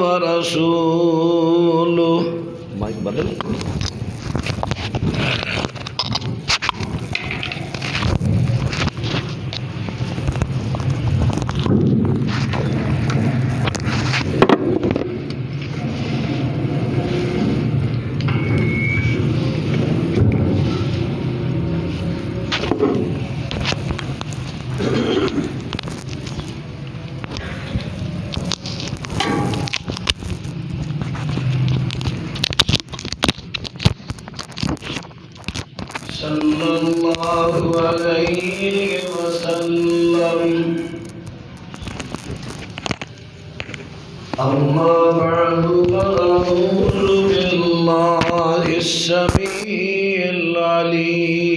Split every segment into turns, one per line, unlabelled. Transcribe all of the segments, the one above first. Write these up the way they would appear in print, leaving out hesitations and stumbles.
ورسوله مائک بدل صلی اللہ علیہ وسلم اما بعد فاعوذ باللہ السمیع العلیم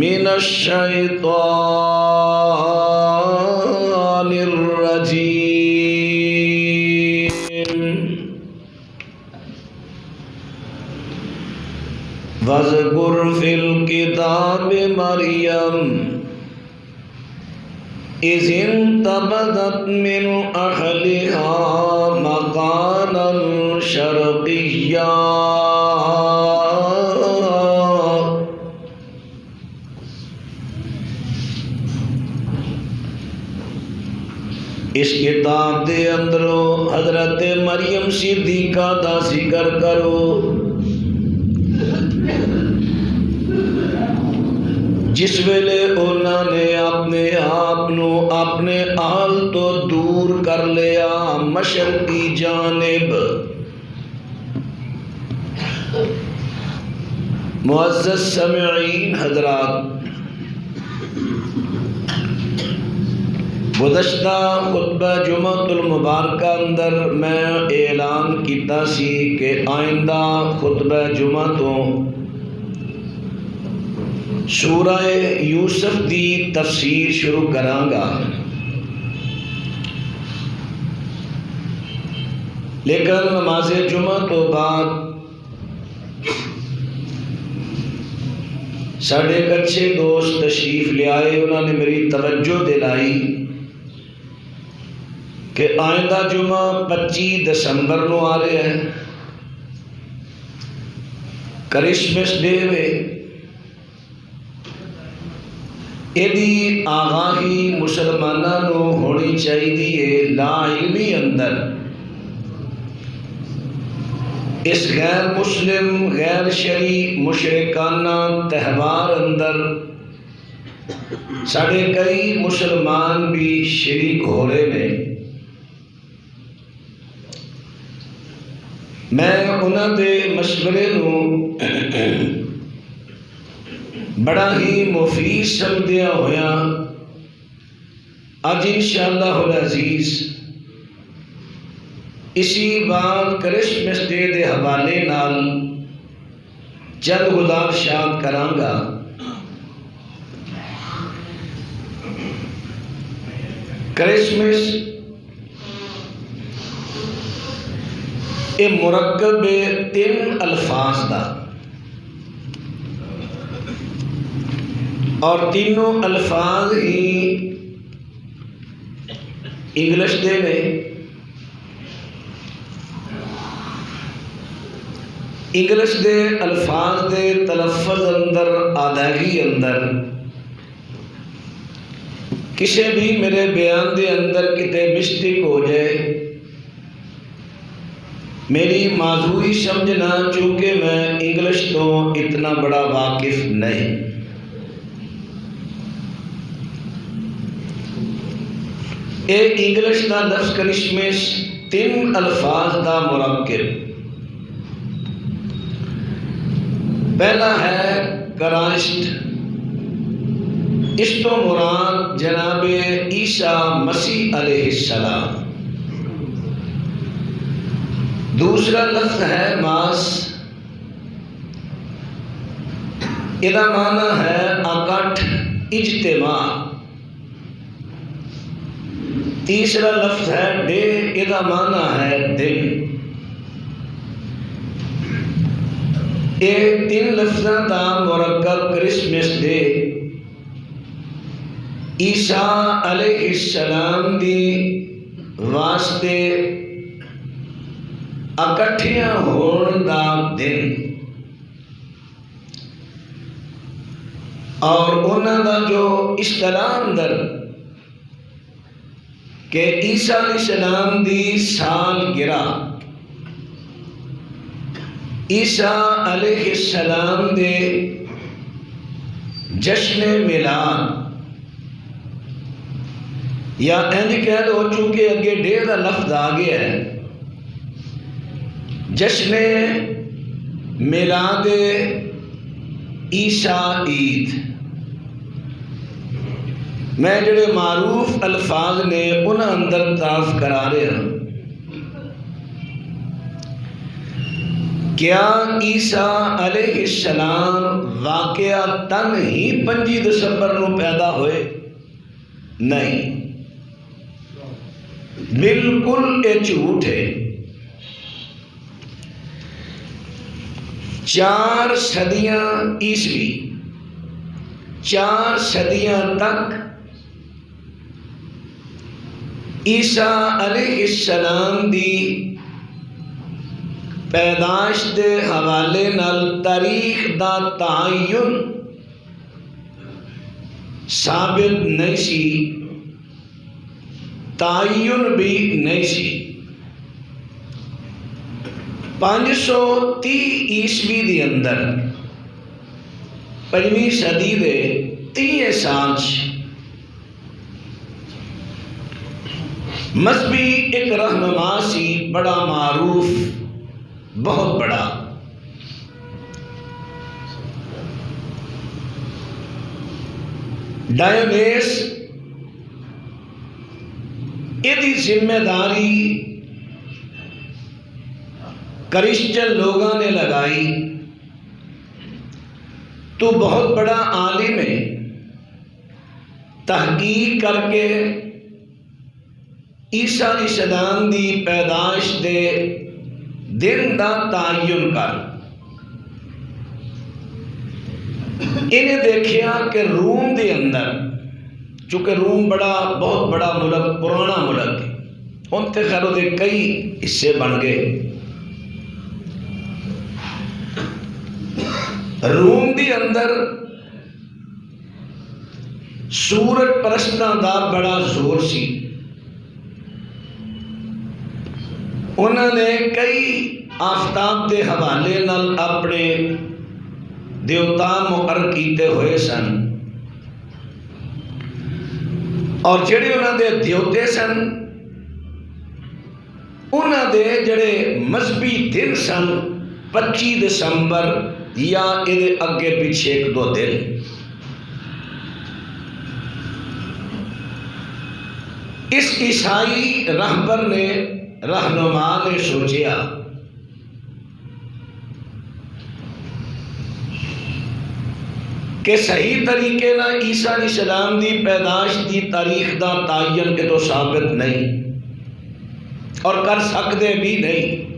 من الشیطان الرجیم واذکر فی الکتاب مریم اذ انتبذت من اہلها مکانا شرقیا اس کتاب دے اندروں حضرت مریم صدیقہ دا ذکر کرو جس ویلے انہوں نے اپنے آپ نو اپنے آل تو دور کر لیا مشرقی جانب۔ معزز سامعین حضرات، گزشتہ خطبہ جمعۃ المبارکہ اندر میں اعلان کیتا سی کہ آئندہ خطبہ جمعہ تو سورہ یوسف دی تفسیر شروع کرانگا، لیکن نماز جمعہ تو بعد ساڑھے ایک اچھے دوست تشریف لے آئے، انہوں نے میری توجہ دلائی کہ آئندہ جمعہ 25 دسمبر نو آ رہے ہیں، کرسمس ڈے میں ایدی آگاہی مسلمانوں نو ہونی چاہیے لا علمی اندر اس غیر مسلم غیر شرعی مشرکانہ تہوار اندر ساڑھے کئی مسلمان بھی شریک ہو رہے ہیں۔ میں انہاں دے مشورے نو بڑا ہی مفید سمجھدیا ہویا آج انشاءاللہ العزیز اسی بات کرسمس ڈے دے حوالے نال چند گزارشات کرانگا۔ کرسمس یہ مرکب 3 الفاظ دا اور تینوں الفاظ ہی انگلش دے نے۔ انگلش دے الفاظ دے تلفظ اندر ادائیگی اندر کسی بھی میرے بیان دے اندر کتے مسٹیک ہو جائے میری معذوری سمجھنا، چونکہ میں انگلش تو اتنا بڑا واقف نہیں۔ ایک انگلش دا لفظ کرسمس 3 الفاظ دا مرکب۔ پہلا ہے کرائسٹ، اس تو مراد جناب عیسیٰ مسیح علیہ السلام۔ دوسرا لفظ ہے ماس، یہ معنی ہے اکٹھ اجتماع۔ تیسرا لفظ ہے ڈے، یہ معنی ہے دن۔ یہ 3 لفظوں کا مرکب کرسمس ڈے عیسیٰ علیہ السلام دی واسطے اکٹھیاں ہون دا دن اور انہاں دا جو اصطلاح اندر کہ عیسیٰ علیہ السلام دی سالگرہ، عیسیٰ علیہ السلام دے جشن میلاد، یا انج کہہ لو چونکہ اگے ڈے دا لفظ آ گیا ہے، جشن میلاد عیسیٰ عید، میں جڑے معروف الفاظ نے انہاں اندر تعارف کرا رہے ہیں۔ کیا عیسیٰ علیہ السلام واقعہ تن ہی 25 دسمبر نو پیدا ہوئے؟ نہیں، بالکل یہ جھوٹ ہے۔ 4 صدیاں عیسوی، 4 صدیاں تک عیسیٰ علیہ السلام دی پیدائش دے حوالے نال تاریخ دا تعین ثابت نہیں سی، تعین بھی نہیں سی۔ 530 عیسوی دے اندر 5ویں صدی دے 30 سال مذہبی ایک رہنما سی، بڑا معروف، بہت بڑا، ڈائیونیس۔ یہ ذمہ داری کرسچن لوگوں نے لگائی، تو بہت بڑا عالم ہے، تحقیق کر کے عیسیٰ علیہ السلام دی پیدائش دے دن دا تعین کر۔ انہیں دیکھیا کہ روم دے اندر، چونکہ روم بہت بڑا ملک، پرانا ملک ہے، ان تے خیروں دے کئی حصے بن گئے۔ روم دی اندر سورج پرستاں دا بڑا زور سی، انہوں نے کئی آفتاب دے حوالے نال اپنے دیوتا مقرر کیتے ہوئے سن، اور جڑے انہوں دے دیوتے سن، انہوں دے جڑے مذہبی دن سن 25 دسمبر یا یہ اگے پیچھے 1-2 دن۔ اس عیسائی رہبر نے، رہنما نے سوچیا کہ صحیح طریقے نہ عیسیٰ علیہ السلام دی پیدائش دی تاریخ دا تعین کے تو ثابت نہیں، اور کر سکتے بھی نہیں۔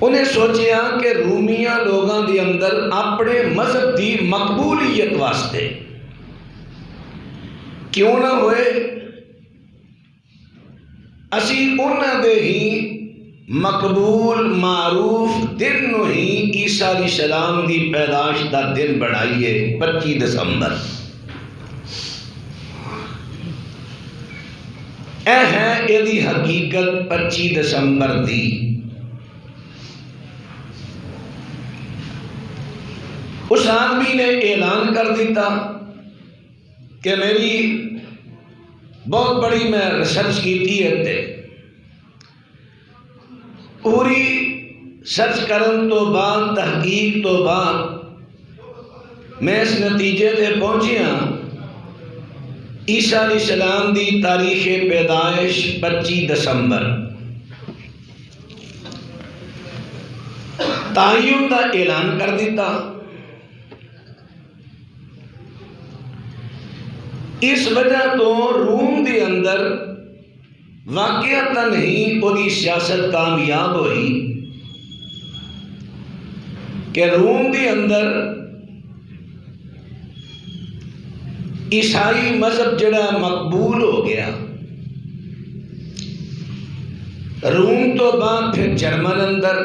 انہیں سوچیا کہ رومیاں لوگاں دی اندر اپنے مذہب دی مقبولیت واسطے کیوں نہ ہوئے اسی انہاں دے ہی مقبول معروف دن نو ہی عیسیٰ علیہ السلام دی پیدائش دا دن بڑھائیے 25 دسمبر۔ اے ہے ایدی حقیقت 25 دسمبر دی۔ اس آدمی نے اعلان کر دیتا کہ میری بہت بڑی میں ریسرچ کی ہے، پوری سرچ کرن تو بعد، تحقیق تو بعد میں اس نتیجے تے پہنچیا عیسیٰ علیہ السلام دی تاریخ پیدائش 25 دسمبر۔ تعین دا اعلان کر دیتا۔ اس وجہ تو روم دے اندر واقعتاً ہی وہی سیاست کامیاب ہوئی کہ روم دی اندر عیسائی مذہب جڑا مقبول ہو گیا، روم تو بعد پھر جرمن اندر،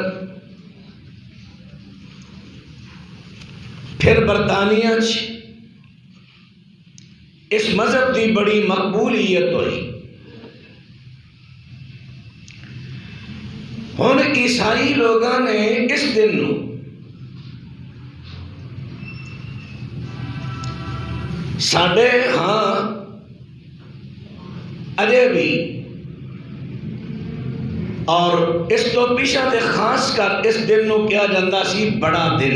پھر برطانیہ اس مذہب کی بڑی مقبولیت ہوئی۔ ہن عیسائی لوگوں نے اس دن نو ساڈے ہاں اجے بھی اور اس تو پیچھے تے خاص کر اس دن نو کیا جاتا سی بڑا دن۔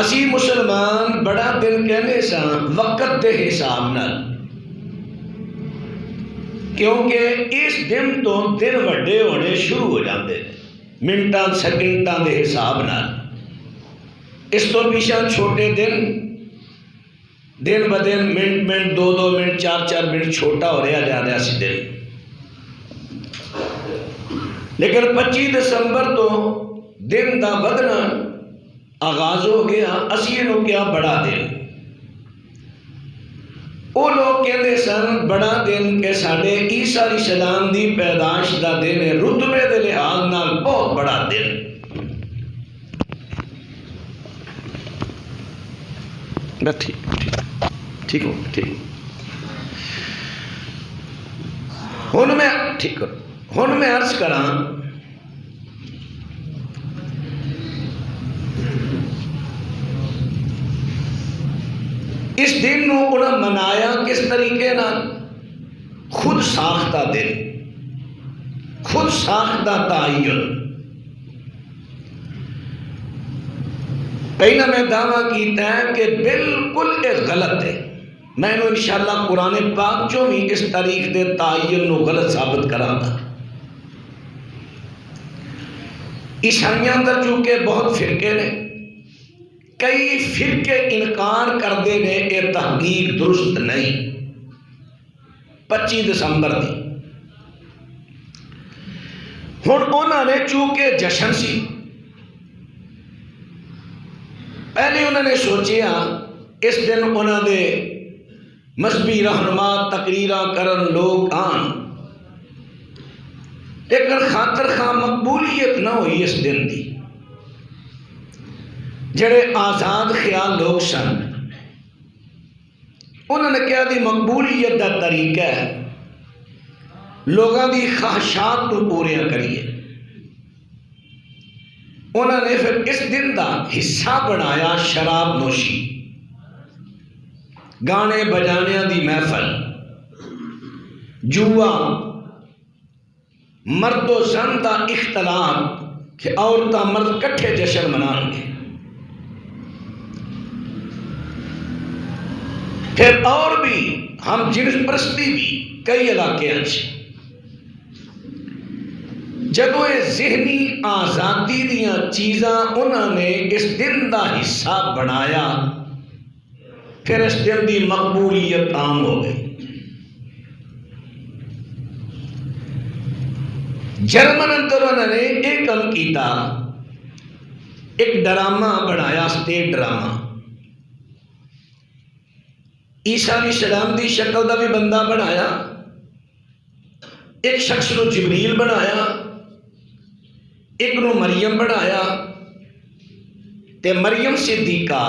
اسی مسلمان بڑا دن کہنے سا وقت دے حساب نال، کیونکہ اس دن تو دن وڈے ہونے شروع ہو جاتے ہیں منٹاں سیکنڈاں دے حساب نال۔ اس تو پیچھے چھوٹے دن ب دن منٹ دو منٹ چار منٹ چھوٹا ہو رہا جا رہا سی دن۔ لیکن 25 دسمبر تو دن دا بدنا آغاز ہو گیا۔ اسی انہوں کیا بڑا دن، وہ لوگ کہتے سن بڑا دن کہ ساڈے عیسیٰ علیہ السلام دی پیدائش دا دن ہے، رتبے دے لحاظ نال بہت بڑا دن۔ ٹھیک ہو ٹھیک ہن میں ٹھیک کرو، ہن میں عرض کراں اس دن نو انہاں منایا کس طریقے نال؟ خود ساختہ دن، خود ساختہ تعین۔ پہلا میں دعویٰ کیتا ہے کہ بالکل ایک غلط ہے، میں انہوں انشاءاللہ قرآن پاک جو بھی اس تاریخ دے تعین نو غلط ثابت کراں گا۔ عیسائیاں اندر چونکہ بہت فرقے نے، کئی فرقے انکار کردے نے یہ تحقیق درست نہیں 25 دسمبر دی۔ ہن انہوں نے چونکہ جشن سی، پہلے انہوں نے سوچیا اس دن انہوں نے مذہبی رہنما تقریراں کرن لوگ آن، لیکن خاطر خواہ مقبولیت نہ ہوئی اس دن دی۔ جڑے آزاد خیال لوگ سن انہوں نے کیا دی مقبولیت دا طریقہ ہے لوگوں دی خواہشات کو پوریاں کریے۔ انہوں نے پھر اس دن دا حصہ بنایا شراب نوشی، گانے بجانے دی محفل، جوا، مرد و زن دا اختلاط کہ عورتاں مرد کٹھے جشن منان گے۔ پھر اور بھی ہم جنس پرستی بھی کئی علاقے ہیں۔ جب وہ ذہنی آزادی دیاں چیزاں انہوں نے اس دن دا حصہ بنایا، پھر اس دن دی مقبولیت عام ہو گئی۔ جرمن اندر انہوں نے ایک کم کیتا، ایک ڈرامہ بنایا، اسٹیج ڈرامہ۔ عیسیٰ علیہ السلام دی شکل دا بھی بندہ بنایا، ایک شخص نو جبریل بنایا، ایک نو مریم بنایا، تے مریم صدیقہ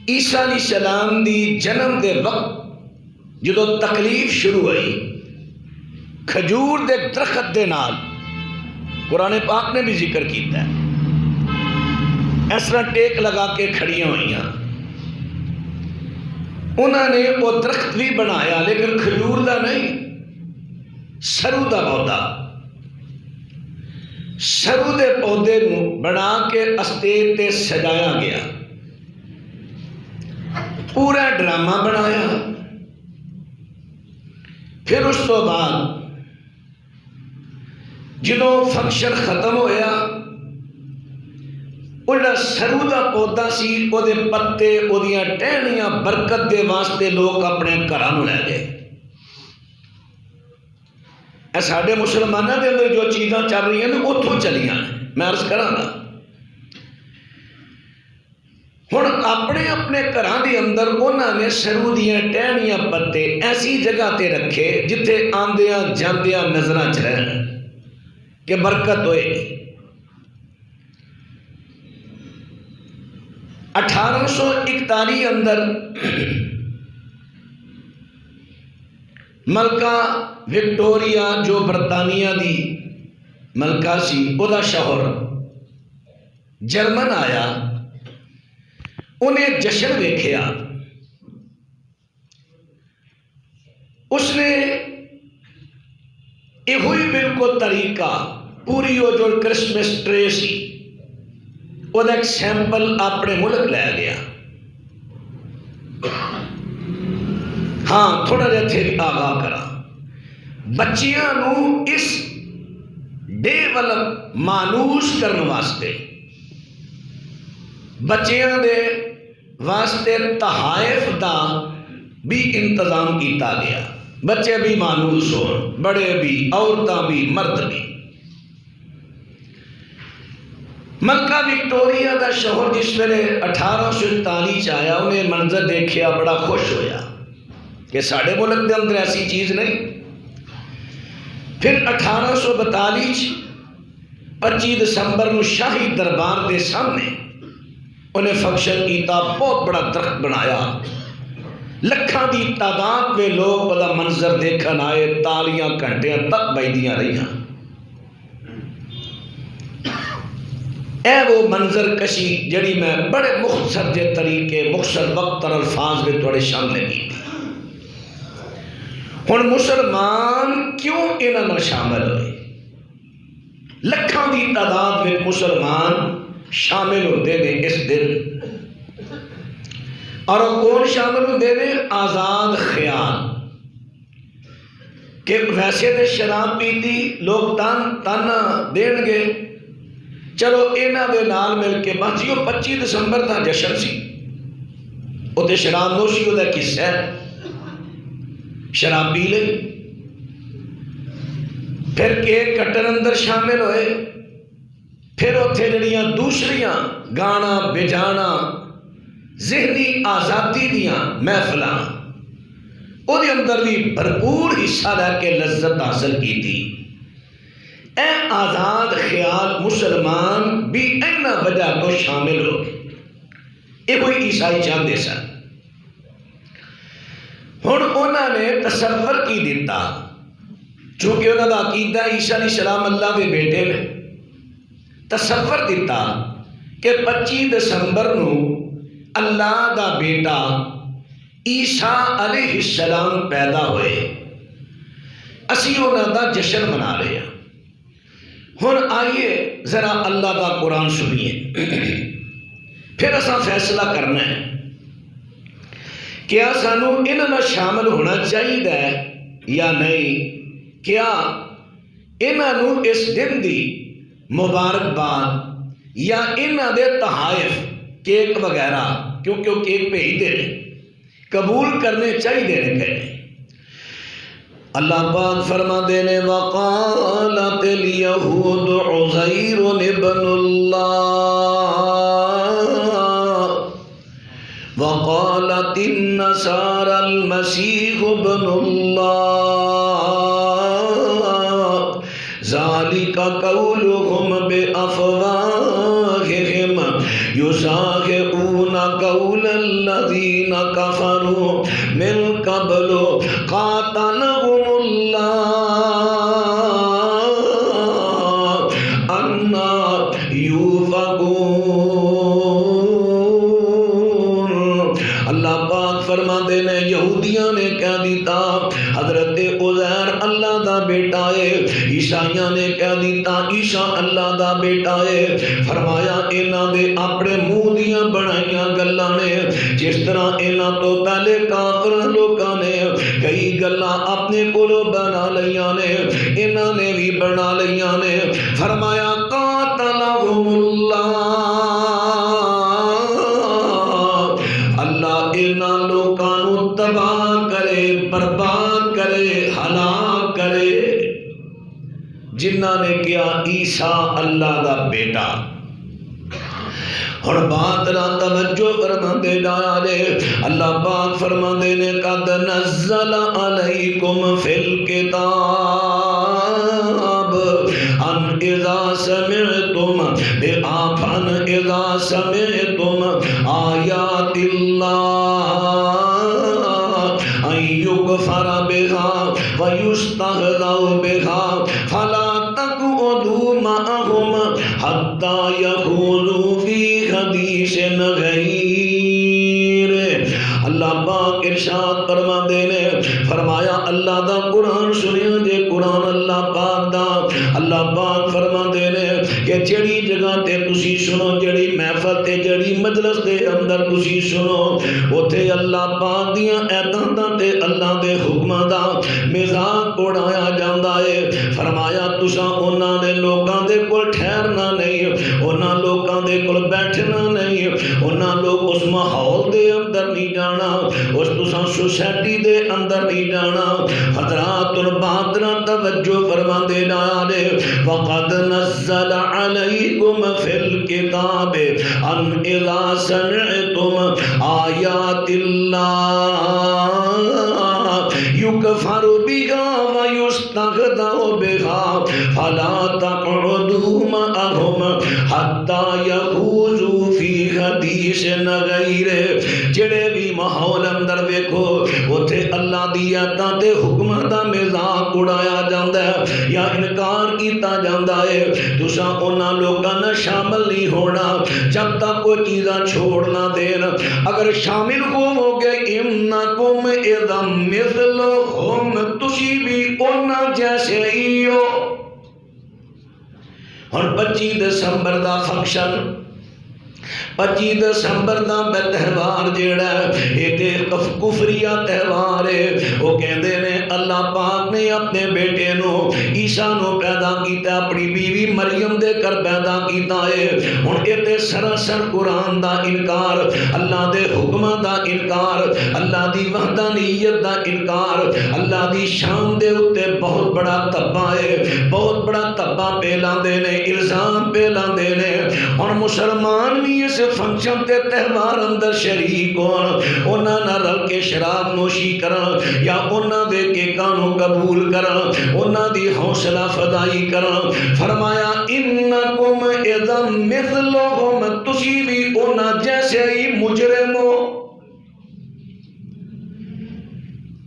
عیسیٰ علیہ السلام دی جنم دے وقت جدو تکلیف شروع ہوئی، کھجور دے درخت دے نال، قرآن پاک نے بھی ذکر کیتا ہے، اس طرح ٹیک لگا کے کھڑیاں ہوئیاں۔ انہوں نے وہ درخت بھی بنایا لیکن کھجور دا نہیں، سرو دا پودا، سرو دے پودے نو بنا کے اسٹیج تے سجایا گیا، پورا ڈرامہ بنایا۔ پھر اس تو بعد جدو فنکشن ختم ہویا، انہا سرو دا پودا سی، او دے پتے، او دیاں ٹہنیاں برکت دے واسطے لوگ اپنے گھراں لے گئے۔ اے ساڈے مسلمانوں کے اندر جو چیزاں چل رہی ہیں اتوں چلیاں میں عرض کراں گا۔ ہن اپنے اپنے گھراں دے اندر انہاں نے سرو دیاں ٹہنیاں پتے ایسی جگہ تے رکھے جتھے آندیاں جاندیاں نظراں چ رہن کہ برکت ہوئے۔ 1841 اندر ملکہ وکٹوریا جو برطانیہ دی ملکہ سی او دا شوہر جرمن آیا، انہیں جشن ویکھیا، اس نے یہ ہوئی بالکل طریقہ پوری وہ جو کرسمس ٹرے سی وہ ایک سیمپل اپنے ملک لے گیا۔ ہاں تھوڑا جہا تھے آگاہ کرا بچیاں نو اس ڈے وال مانوس کرنے واسطے بچیاں دے واسطے تحائف دا بھی انتظام کیتا گیا، بچے بھی مانوس ہون، بڑے بھی، عورتاں بھی، مرد بھی۔ ملکہ وکٹوریا دا شوہر جس ویلے 1841 آیا انہیں منظر دیکھیا بڑا خوش ہویا کہ ساڑھے ملک دے اندر ایسی چیز نہیں۔ پھر 1842 25 دسمبر نو شاہی دربار دے سامنے انہیں فنکشن کیتا، بہت بڑا درخت بنایا، لکھاں دی تعداد میں لوگ بڑا منظر دیکھن آئے، تالیاں گھنٹیاں تک بجدیاں رہیاں۔ اے وہ منظر کشی جڑی میں بڑے مختصر جے طریقے مختصر وقت اور الفاظ میں تھوڑے شامل کی تھی۔ ہن مسلمان کیوں انہاں نال شامل ہوئے؟ لکھاں دی تعداد میں مسلمان شامل ہوتے ہیں اس دن، اور کون شامل ہوتے ہیں؟ آزاد خیال کہ ویسے تو شراب پیتی لوگ تانا دین گے، چلو انہاں دے نال مل کے بس جی 25 دسمبر دا جشن سی، وہ تے شراب نوشی وہ دا قصہ ہے، شراب پی لے، پھر کیک کٹن اندر شامل ہوئے، پھر اتنے جڑیاں دوسریاں گانا بجانا ذہنی آزادی دیاں محفلاں وہ دے اندر بھی بھرپور حصہ لے کے لذت حاصل کی تھی۔ اے آزاد خیال مسلمان بھی اینا وجہ تو شامل ہو گئے، یہ کوئی عیسائی چاہتے سن۔ ہن انہوں نے تصور کی دیتا چونکہ انہوں کا عقیدہ عیسیٰ علیہ السلام اللہ کے بیٹے نے، تصور دیتا کہ 25 دسمبر نو اللہ دا بیٹا عیسیٰ علیہ السلام پیدا ہوئے، اسی انہوں دا جشن منا رہے ہیں۔ ہن آئیے ذرا اللہ دا قرآن سنیے، پھر اساں فیصلہ کرنا ہے کیا سانو انہاں شامل ہونا چاہیے یا نہیں، کیا انہاں اس دن دی مبارکباد یا انہاں دے تحائف کیک وغیرہ کیونکہ وہ کیک بھیجتے ہیں قبول کرنے چاہیے کہ اللہ پاک فرما دینے وقالت الیہود عزیر ابن اللہ وقالت النصارى المسیح ابن اللہ ذالک قولهم بافواہہم یضاہئون قول الذین کفروا من قبل قاتلهم اللہ انا یوفقون۔ اللہ پاک فرما دینے یہودیاں نے کہہ دیتا حضرت عزیر اللہ دا بیٹا ہے، عیسائیاں نے کہہ دیتا عیسیٰ اللہ دا بیٹا ہے۔ فرمایا انہاں دے اپنے منہ دیاں بنائیاں گلاں نے، جس طرح انہاں تو پہلے کافر لوکاں نے کئی گلاں اپنے کولوں بنا لیاں نے، انہاں نے بھی بنا لیاں نے۔ فرمایا قاتلہم اللہ، اللہ انہاں لوکاں نو تباہ کرے، برباد کرے، ہلاک کرے۔ عیسیٰ اللہ دا بیٹا. ہن بات را توجہ فرماندے جانے. اللہ پاک فرماندے نے قد نزل علیکم فی الکتاب ان اذا سمعتم آیات اللہ ان یکفر بها ویستهزأ بها فلا تقعدوا معهم حتى يخوضوا في حدیث غیر. اللہ پاک ارشاد فرما دینے فرمایا اللہ دا قرآن سنیا جے قرآن اللہ پاک دا. اللہ پاک فرما دینے کہ جڑی جگہ تے تسی سنو جڑی محفل تے جڑی مجلس دے اندر تسی سنو اوتھے اللہ پاک دیاں ایتاں دا تے اللہ دے حکماں دا مذاق اڑایا جاندا ہے. فرمایا تساں انہاں دے لوکاں دے کول ٹھہرنا نہیں, انہاں لوکاں دے کول بیٹھنا نہیں, انہاں لوگ اس ماحول دے اندر نہیں جانا, اس تساں سوسائٹی دے اندر نہیں جانا. حضرات بہادرہ توجہ فرما دے جانے. وقد نزل علیکم فی الکتاب ان اذا سمعتم آیات اللہ یکفر بها ویستهزأ بها فلا تقعدوا معهم حتى يخوضوا في حدیث غیر. جڑے بھی ماحول اندر ویکھو اوتھے اللہ دی آیاتاں تے حکماں دا مذاق اڑایا جاندا ہے یا انکار کیتا جاندا ہے. تساں انہاں لوکاں نال شامل نہیں ہونا جب تک کوئی چیزاں چھوڑ نہ دین. اگر شامل ہو گئے انکم اذا مثلہم تسی بھی انہاں جیسے ہی ہو. ہن 25 دسمبر دا فنکشن 25 دسمبر دا تہوار جیڑا ہے یہ تے کفریہ تہوار ہے. وہ کہندے نے اللہ پاک نے اپنے بیٹے نو عیسیٰ نو پیدا کیتا, اپنی بیوی مریم دے کر پیدا کیتا ہے. ہن یہ تے سراسر قرآن دا انکار, اللہ دے حکماں دا انکار, اللہ دی وحدانیت دا انکار, اللہ دی شان دے اوتے بہت بڑا تباہ ہے, بہت بڑا تباہ پہ لاندے نے, الزام پہ لاندے نے. ہن مسلمان بھی اس فنکشن تے تہوار اندر شریک ہون, انہاں نال رل کے شراب نوشی کرن یا انہاں دے کیکاں نو قبول کرن, انہاں دی حوصلہ افزائی کرن. فرمایا انکم اذا مثلہم تسی بھی انہاں جیسے ہی مجرم ہو.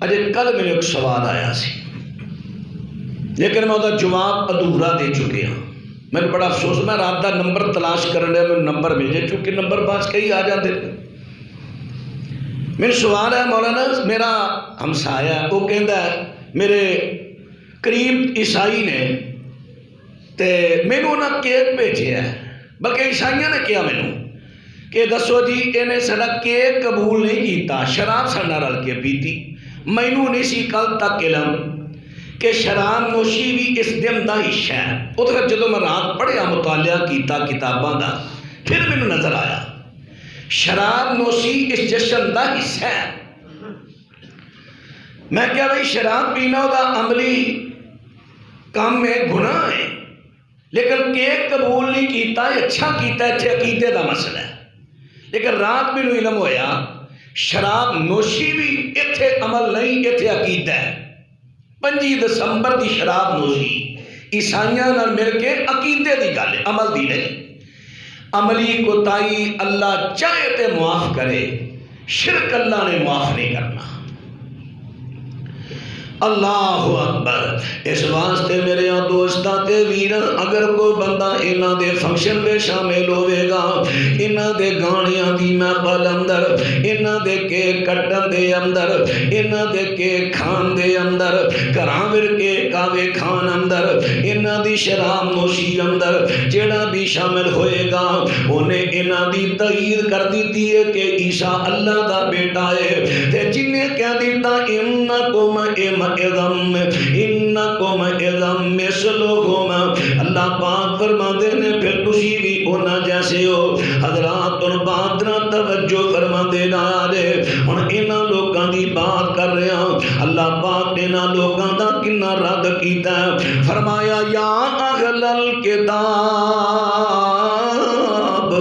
اجے کل میرے ایک سوال آیا سی لیکن میں وہ جواب ادھورا دے چکے ہوں. میں بڑا افسوس, میں رات دا نمبر تلاش کرن رہا, میں نمبر ملے چونکہ نمبر پاس کئی آ جاتے. میرے سوال ہے مولانا میرا ہمسایا ہے وہ کہندا ہے میرے قریب عیسائی نے تے مینوں نہ کیک بھیجیا ہے, بلکہ عیسائیاں نے کیا مینوں کہ دسو جی انہیں سارا کیک قبول نہیں کیتا, شراب ساڈے نال رل کے پیتی. مینوں نہیں سی کل تک علم کہ شراب نوشی بھی اس دن دا حصہ ہے. ادھر جدوں میں رات پڑھیا مطالعہ کیتا کتاباں دا پھر مینوں نظر آیا شراب نوشی اس جشن دا حصہ ہے. میں کیا بھائی شراب پینا دا عملی کام ہے, گناہ ہے, لیکن کیک قبول نہیں کیتا, اچھا کیتا, اتنے عقیدے دا مسئلہ ہے. لیکن رات مینوں علم ہویا شراب نوشی بھی اتنے عمل نہیں, اتنے عقیدہ ہے. 25 دسمبر دی شراب نوشی عیسائیاں نال مل کے عقیدے دی گل ہے, عمل دی نہیں. عملی کوتاہی اللہ چاہے تے معاف کرے, شرک اللہ نے معاف نہیں کرنا. اللہ اکبر. اس واسطے میرے دوستاں تے ویراں اگر کوئی بندہ انہاں دے فنکشن میں شامل ہوئے گا, انہاں دے گانیاں دی محفل اندر, انہاں دے کیک کٹن دے اندر, انہاں دے کیک کھان دے اندر, گھراں ور کے کاوے کھان اندر, انہاں دی شراب نوشی اندر جیڑا بھی شامل ہوئے گا انہیں انہاں دی تائید کر دیتی ہے کہ عیسیٰ اللہ دا بیٹا ہے. تے جنہیں کہہ دیتا انکم انکم اذا مثلہم, اللہ پاک فرما دے نے پھر تسی بھی انہاں جیسے ہو. حضرات بہادرہ توجہ فرما دے نارے. ہن انہاں لوکاں دی بات کر رہے ہیں اللہ پاک نے نہ لوگوں دا کنا رد کیتا ہے فرمایا یا اہل الکتاب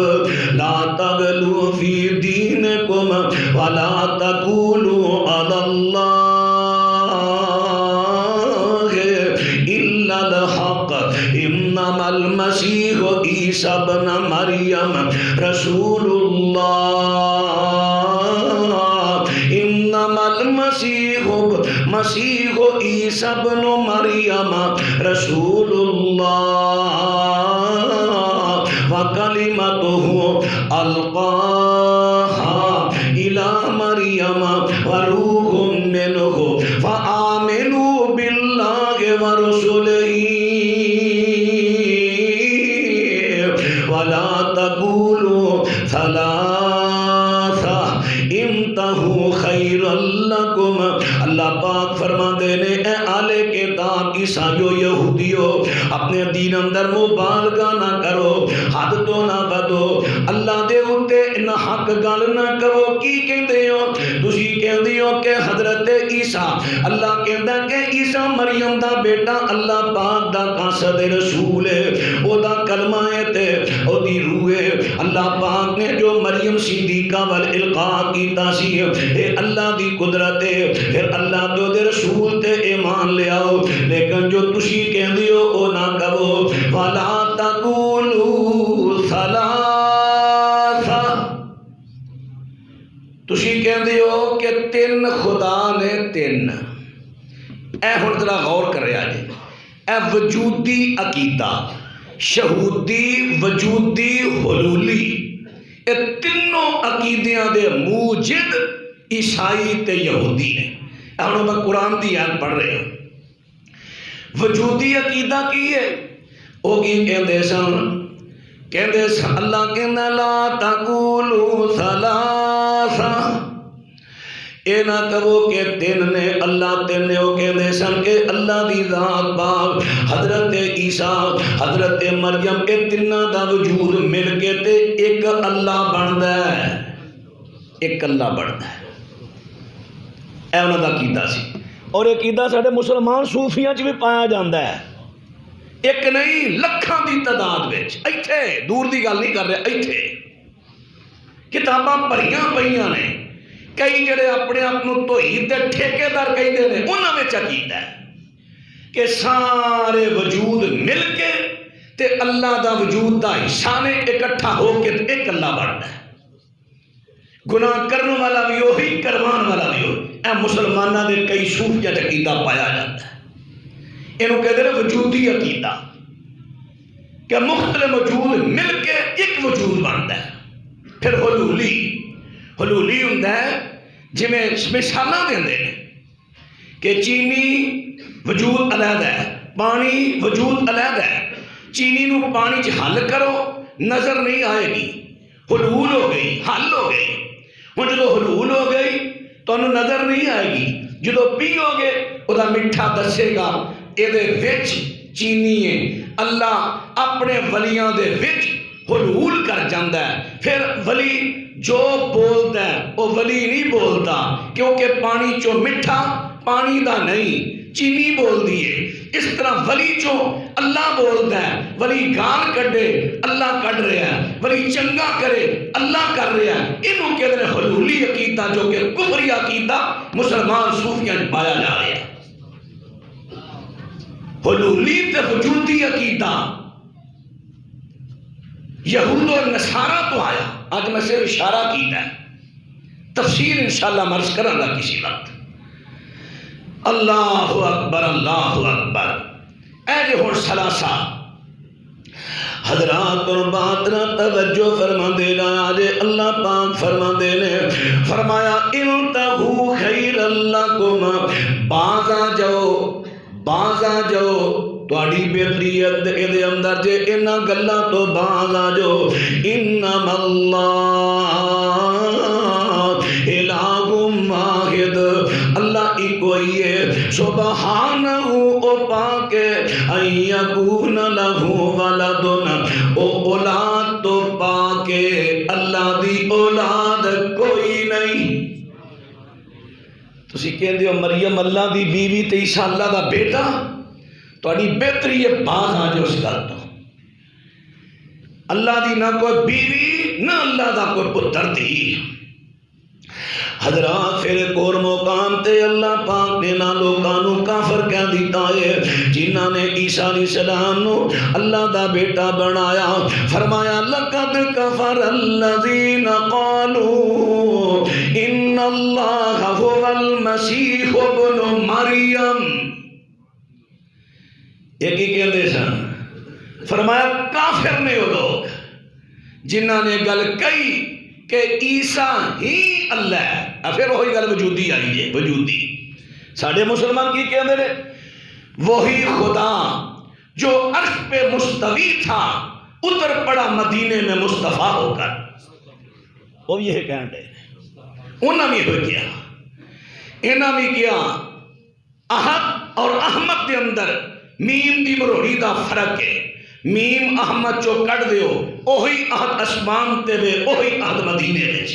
لا تغلوا فی دینکم ولا تقولوا علی اللہ الا الحق انما المسیح عیسی ابن مریم رسول اللہ انما المسیح مسیح عیسی ابن مریم رسول اللہ وکلمتہ القاها الی مریم وروح منہ فآمنوا باللہ ورسلہ ولا تقولوا ثلاثہ انتہوا خیرا لکم اللہ پاک فرما دینے اے آل کتاب عیسائیو یہودیو اپنے دین اندر مبالغہ نہ کرو حد تو نہ بدو اللہ دے اتے نہ حق گل نہ کرو کی کہندے ہو تسی کہندے ہو کہ حضرت عیسیٰ اللہ کہندا کہ عیسیٰ مریم دا بیٹا اللہ پاک دا قاصد رسول ہے او دا کلمہ ہے تے او دی روح ہے اللہ پاک نے جو مریم صدیقہ والالقاء کیتا سی اے اللہ دی قدرت ہے پھر اللہ جو دے رسول تے ایمان لے آؤ لیکن جو تسی کہندے ہو او نہ کہو ولا تقولوا ثلاثہ تسی کہندے ہو کہ تین خدا نے تین اے ہن ذرا غور کر رہا جی اے وجودی عقیدہ شہودی وجودی حلولی اے تینوں عقیدیاں دے موجد عیسائی تے یہودی نے ہن میں قرآن دی آیت پڑھ رہے ہیں وجودی عقیدہ کی ہے او کی کہندے سن اللہ کہندا لا تقولوا ثلاثہ اے نہ کہو کہ تین نے اللہ تین نے وہ کہندے سن کہ اللہ دی ذات پاک حضرت عیسیٰ حضرت مریم اے تیناں دا وجود مل کے تے ایک اللہ بندا ہے ایک اللہ بندا ہے اے انہاں دا عقیدہ سی اور یہ عقیدہ ساڈے مسلمان صوفیاں چ بھی پایا جاندا ہے ایک نہیں لکھاں دی تعداد وچ ایتھے دور دی گل نہیں کر رہا ایتھے کتاباں پڑھیاں پئیاں نے کئی جڑے اپنے آپ کو توحید دے ٹھیکیدار کہندے نے انہاں وچ عقیدہ ہے کہ سارے وجود مل کے تے اللہ دا وجود دا حصہ نے اکٹھا ہو کے ایک اللہ بنتا ہے گناہ کرنے والا بھی وہی کروان والا بھی وہی اے مسلمانوں دے کئی صوفیہ عقیدہ پایا جاتا ہے انہوں کہتے ہیں وجودی عقیدہ کہ مختلف وجود مل کے ایک وجود بنتا ہے پھر حلولی ہوتا ہے جی میں مثالاں دیندے ہیں کہ چینی وجود علیحدہ ہے پانی وجود علیحدہ ہے چینی نو پانی چ حل کرو نظر نہیں آئے گی حلول ہو گئی حل ہو گئی ہوں جدو حلول ہو گئی تو انہوں نظر نہیں آئے گی جدو پیو گے وہ میٹھا دسے گا یہ چینی ہے اللہ اپنے ولیاں دے وچ حلول کر جاندہ ہے پھر ولی جو بولتا ہے وہ ولی نہیں بولتا کیونکہ پانی چو مٹھا پانی دا نہیں چینی بول دیئے اس طرح ولی چو اللہ بولتا ہے ولی گال کڑے اللہ کڑ رہا ہے ولی چنگا کرے اللہ کر رہا ہے انہوں کے در حلولی عقیدہ جو کہ کفری عقیدہ مسلمان صوفیاں پایا جا رہا ہے حلولی تے وجودی عقیدہ یہود اور نصارہ تو آیا آج میں صرف اشارہ کیتا ہے تفسیر انشاءاللہ مرض کرنا کسی وقت اللہ اکبر اے جو ہون سلاسہ حضرات اور باتنا توجہ فرما دینا آج اللہ پاک فرما دینے فرمایا انتہو خیر اللہ کم باز آ جاؤ تواڈی بہتریت دے اندر جے انہاں گلاں تو باز آ جاؤ انما اللہ الہ واحد اللہ ایک کوئی ہے سبحانہ او پاک ان یکون لہ ولد او اولاد تو پاک اللہ دی اولاد کوئی نہیں تسی کہندے ہو مریم اللہ دی بیوی تے عیسیٰ اللہ دا بیٹا، تہاڈی بہتری ہے باز آ جو اس گل تو۔ اللہ دی نہ کوئی بیوی نہ اللہ دا کوئی پتر دی۔ حضرات پھر ایک اور مقام تے اللہ پاک نے نہ لوگانو کافر کہہ دیتا ہے جنہاں نے عیسیٰ علیہ السلام نو اللہ دا بیٹا بنایا، فرمایا لقد کفر الذین قالوا ان اللہ هو المسیح ابن مریم۔ ایک ہی کہندے سن، فرمایا کافر نے وہ لوگ جنہاں نے گل کہی کہ عیسیٰ ہی اللہ ہے، پھر وہی گل وجودی آئی ہے، وجودی۔ ساڑھے مسلمان کی کہندے نے وہی خدا جو عرش پہ مستوی تھا اتر پڑا مدینے میں مصطفیٰ ہو کر، وہ یہ کہندے انہوں نے بھی کیا، انہوں نے کیا۔ احد اور احمد دے اندر میم دی مروڑی دا فرق ہے، میم احمد چو کٹ دیو اوہی احد اسمان تے وے، اوہی احد مدینے وچ،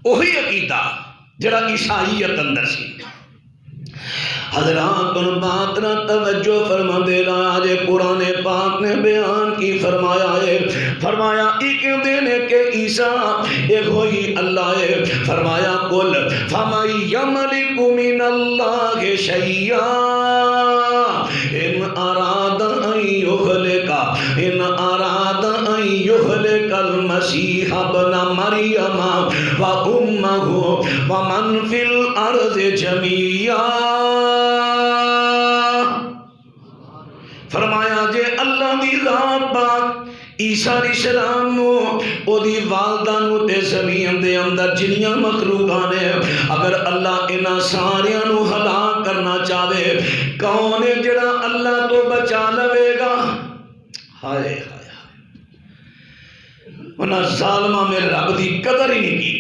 اوہی عقیدہ جڑا عیسائیت اندر سی۔ حضرات ان بات نہ توجہ فرما دے رہا جے قرآن پاک نے بیان کی فرمایا ہے، فرمایا ایک دن کہ عیسیٰ ایک ہوئی اللہ ہے، فرمایا قل فَمَن يَمْلِكُ مِنَ اللَّهِ شَيْئًا ان اراد ان يهلك المسيح ابن مريم وامه ومن في الارض جميعا۔ فرمایا جے اللہ دی ذات پاک عیسیٰ علیہ السلام نو او دی والدہ نو تے زمین دے اندر جنیاں مخلوقاں نے اگر اللہ انہاں ساریاں نو ہلاک کرنا چاہے کون ہے جڑا اللہ تو بچا لوے گا؟ ہائے ہائے انہاں ظالمہ میں رب دی قدر ہی نہیں کی۔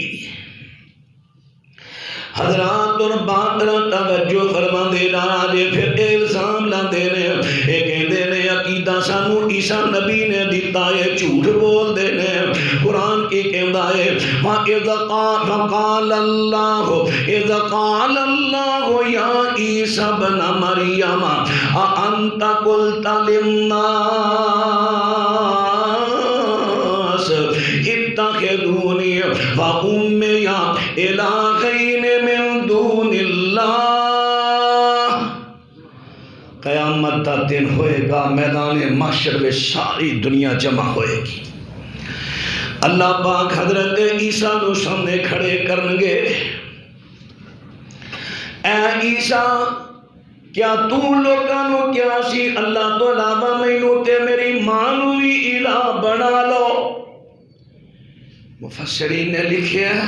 حضرات اور بات توجہ فرما دے رہا جے پھر الزام لاندے نے اے کہندے نے عقیدہ سانو عیسیٰ نبی نے دیتا ہے، جھوٹ بول دے نے۔ قرآن کی کہندا ہے وَإِذْ قَالَ اللَّهُ يَا عِيسَى ابْنَ مَرْيَمَ أَأَنْتَ قُلْتَ لِلنَّاسِ اتخذوني وأمي إلهين من دون اللہ۔ قیامت کا دن ہوئے گا، میدان محشر میں ساری دنیا جمع ہوئے گی، اللہ پاک حضرت عیسیٰ نو سامنے کھڑے کرنگے، اے عیسیٰ کیا تو لوگانو کیا سی اللہ تو علاوہ مینوں تے میری ماں نو بھی الہ بنا لو۔ مفسرین نے لکھیا ہے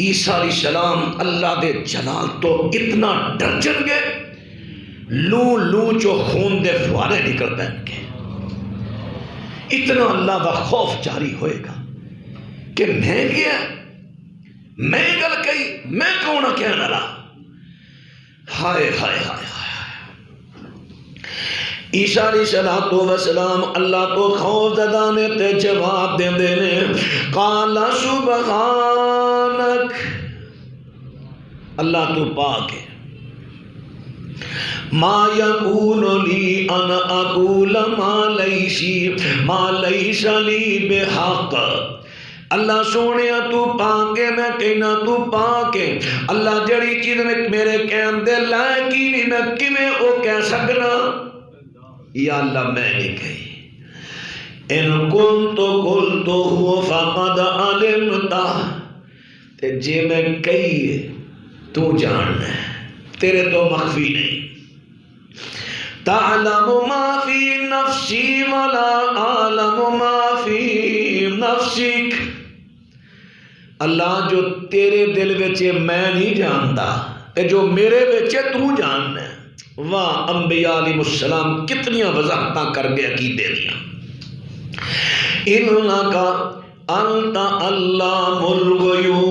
عیسیٰ علیہ السلام اللہ دے جلال تو اتنا ڈر جن گے لو جو خون دے فوارے نکل پہن کے، اتنا اللہ دا خوف جاری ہوئے گا کہ میں کیا میں گل کہی میں کون کہنا رہا۔ ہائے ہائے ہائے عیسیٰ علیہ السلام اللہ تو خوف زدہ نے تے جواب دیں دینے قال سبحانک، اللہ تو پاک ہے، ما یکون لی ان اقول ما لیس لی بحق۔ اللہ سونے تو پاک ہے، میں کہنا تو پاک ہے، اللہ جڑی چیز میرے کہن دے لائق ہی نہیں میں کیویں او کہہ سکنا۔ یا اللہ میں نے کہی ان کنت قلتہ فقد علمتہ، تے جے میں کہی تو جاننا ہے، تیرے تو مخفی نہیں۔ تعلم ما فی نفسی ولا اعلم ما فی نفسک، اللہ جو تیرے دل وچے میں نہیں جانتا تے جو میرے وچے تو جاننا ہے۔ واہ انبیاء علیہ السلام کتنی وضاحتاں کر گئے عقیدے دیا۔ انکا انت علام الغیوب،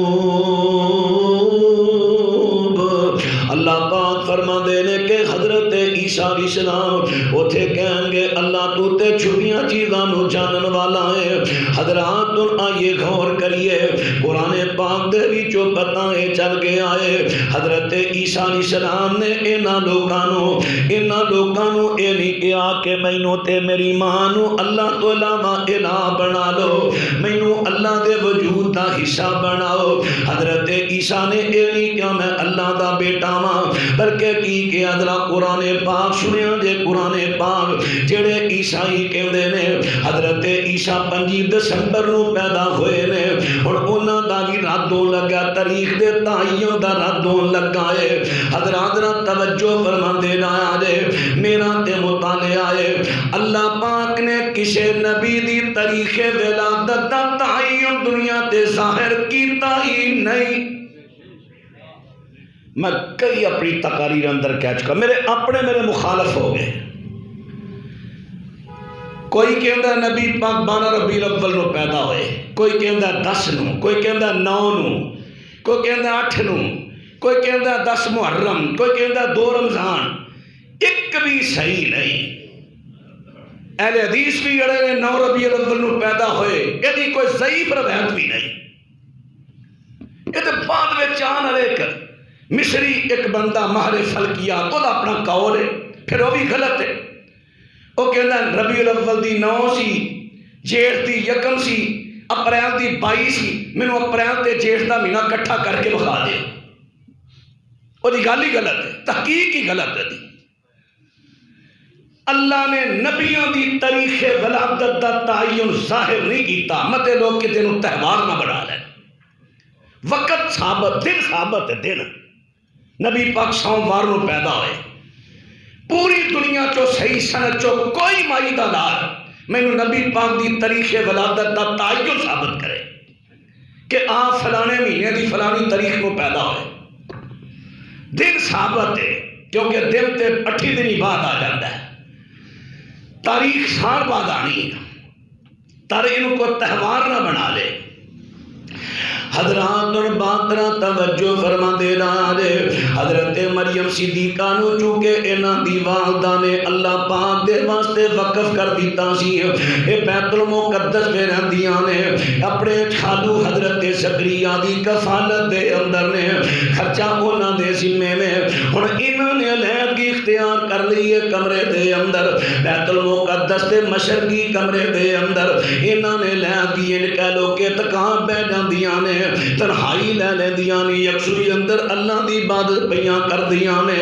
اللہ پاک فرما دے نے کہ حضرت عیسیٰ علیہ السلام اتھے کہیں گے اللہ تو تے چھپیاں چیزاں نو جانن والا ہے۔ حضرات آئیے غور کریے، قرآن پاک دے وچوں پتہ ہے چل کے آئے حضرت عیسیٰ علیہ السلام نے انہاں لوکاں نو اے نہیں کہا کہ مینوں تے میری ماں نو اللہ تو علاوہ الہ بنا لو، مینوں اللہ دے وجود دا حصہ بناؤ۔ حضرت عیسیٰ نے اے نہیں کہا میں اللہ دا بیٹا ہاں، بلکہ کی کہ حضرت قرآن پاک سنیا جے قرآن پاک جڑے عیسائی کہندے نے حضرت عیسیٰ 5 دسمبر نو پیدا ہوئے نے، ہن انہاں دا بھی رد ہون لگا، تاریخ دے تائیوں دا رد ہون لگا ہے۔ حضرات توجہ فرما دینا ہے، میرا تے مطالعہ ہے، اللہ پاک نے کسے نبی دی تاریخ ولادت دا تعین دنیا تے ظاہر کیتا ہی نہیں۔ میں کئی اپنی تقاریر اندر کہہ چکا، میرے مخالف ہو گئے۔ کوئی کہندا نبی پاک 12 ربیع الاول نو پیدا ہوئے، کوئی کہندا 10 نو، کوئی کہندا 9 نو، کوئی کہندا 8 نو، کوئی کہندا 10 محرم، کوئی کہندا 2 رمضان، ایک بھی صحیح نہیں۔ اہل حدیث بھی جڑے نے 9 ربیع الاول نو پیدا ہوئے، یہ کوئی ضعیف روایت بھی نہیں۔ یہ تو بعد میں چاہن والے مصری ایک بندہ ماہر فلکیات وہ اپنا قول ہے، پھر وہ بھی غلط ہے۔ وہ کہندا ربیع الاول دی 9 سی، جیٹھ دی 1 سی، اپریل دی 22 سی، مینوں اپریل تے جیٹھ دا مہینہ کٹھا کر کے بخا دے۔ وہ دی گل ہی غلط ہے، تحقیق ہی غلط ہے۔ اللہ نے نبیوں دی تاریخ ولادت دا تعین ظاہر نہیں کیتا، متے لوگ کہ دن تہوار نہ بنا لیں۔ وقت ثابت، دن ثابت ہے، دن نبی پاک سوموار نو پیدا ہوئے۔ پوری دنیا چو صحیح سند چو کوئی مائی دا دار مینوں نبی پاک دی تاریخ ولادت دا تعین ثابت کرے کہ آپ فلانے مہینے دی فلانی تاریخ کو پیدا ہوئے۔ دن ثابت ہے، کیونکہ دن تے 8 دن بعد آ جاتا ہے، تاریخ سال بعد آنی ہے، تاریخ کو تہوار نہ بنا لے۔ حضرات اور باقرہ توجہ فرما دینا دے، حضرت مریم صدیقہ نو چونکہ انہاں دی والدہ نے اللہ پاک دے واسطے وقف کر دیتا سی، اے بیت المقدس میں رہندیاں نے، اپنے خالو حضرت زکریا دی کفالت دے اندر نے، خرچہ انہاں دے ذمے میں، ہن انہاں نے علیحدگی اختیار کر لی ہے کمرے دے اندر، بیت المقدس دے مشرقی کمرے دے اندر انہاں نے علیحدگی ان کہہ لو کہ تکان بہ جاندیاں نے، تنہائی لے لیندیاں نے، یکسوئی اندر اللہ دی عبادت پیاں کر دیاں نے۔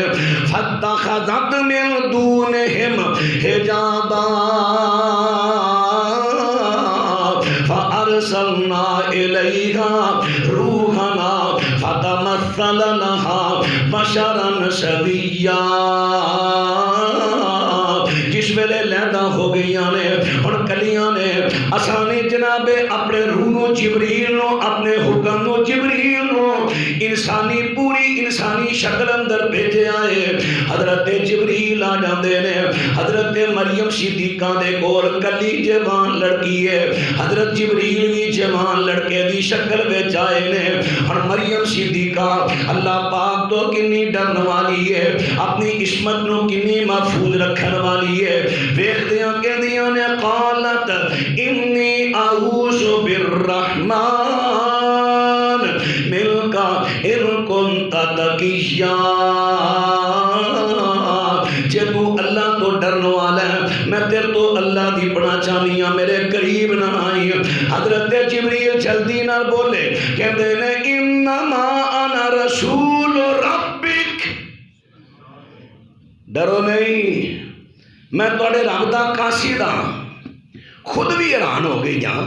فَاتَّخَذَتْ مِن دُونِهِمْ حِجَابًا فَأَرْسَلْنَا إِلَيْهَا رُوحَنَا فَتَمَثَّلَ لَهَا بَشَرًا سَوِيًّا۔ جس ویلے لیندہ ہو گئیاں نے اور کلیاں نے اسانے جناب اپنے روح جبریل نو، اپنے حکم نو جبریل نو انسانی پوری انسانی شکل اندر بھیجے آئے۔ حضرت جبریل آ جاندے نے، حضرت مریم صدیقہ دے کول کلی جوان لڑکی ہے، حضرت جبریل بھی جوان لڑکے دی شکل وچ آئے نے، اور مریم صدیقہ اللہ پاک تو کنی ڈرن والی ہے، اپنی عصمت نو کنی محفوظ رکھن والی ہے۔ ویکھدیاں کہندیاں نے قالت انی اعوذ بالرحمن منک ان کنت تقیا، جے تو اللہ تو ڈرن والا ہے میں تیرے تو اللہ دی پڑھنا چاہنی ہاں، میرے قریب نہ آئی۔ حضرت جبریل جلدی نہ بولے، کہندے نے انما انا رسول ربک، ڈرو نہیں، میں تھوڑے رب دا قاصد ہاں۔ خود بھی حیران ہو گئی جہاں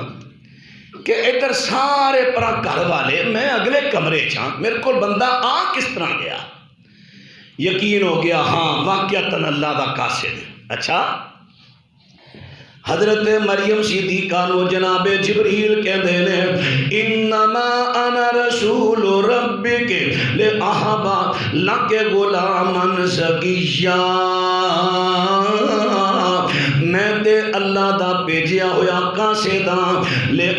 کہ ادھر سارے پرا گھر والے، میں اگلے کمرے چھاں، میرے کو بندہ آ کس طرح گیا؟ یقین ہو گیا ہاں واقعتاً اللہ دا قاصد۔ اچھا، حضرت مریم صدیقہ نو جناب جبریل کہندے نے انما انا رسول ربک لأہب لک غلاما زکیا، میں تے اللہ دا بھیجیا ہویا قاصد ہاں، لے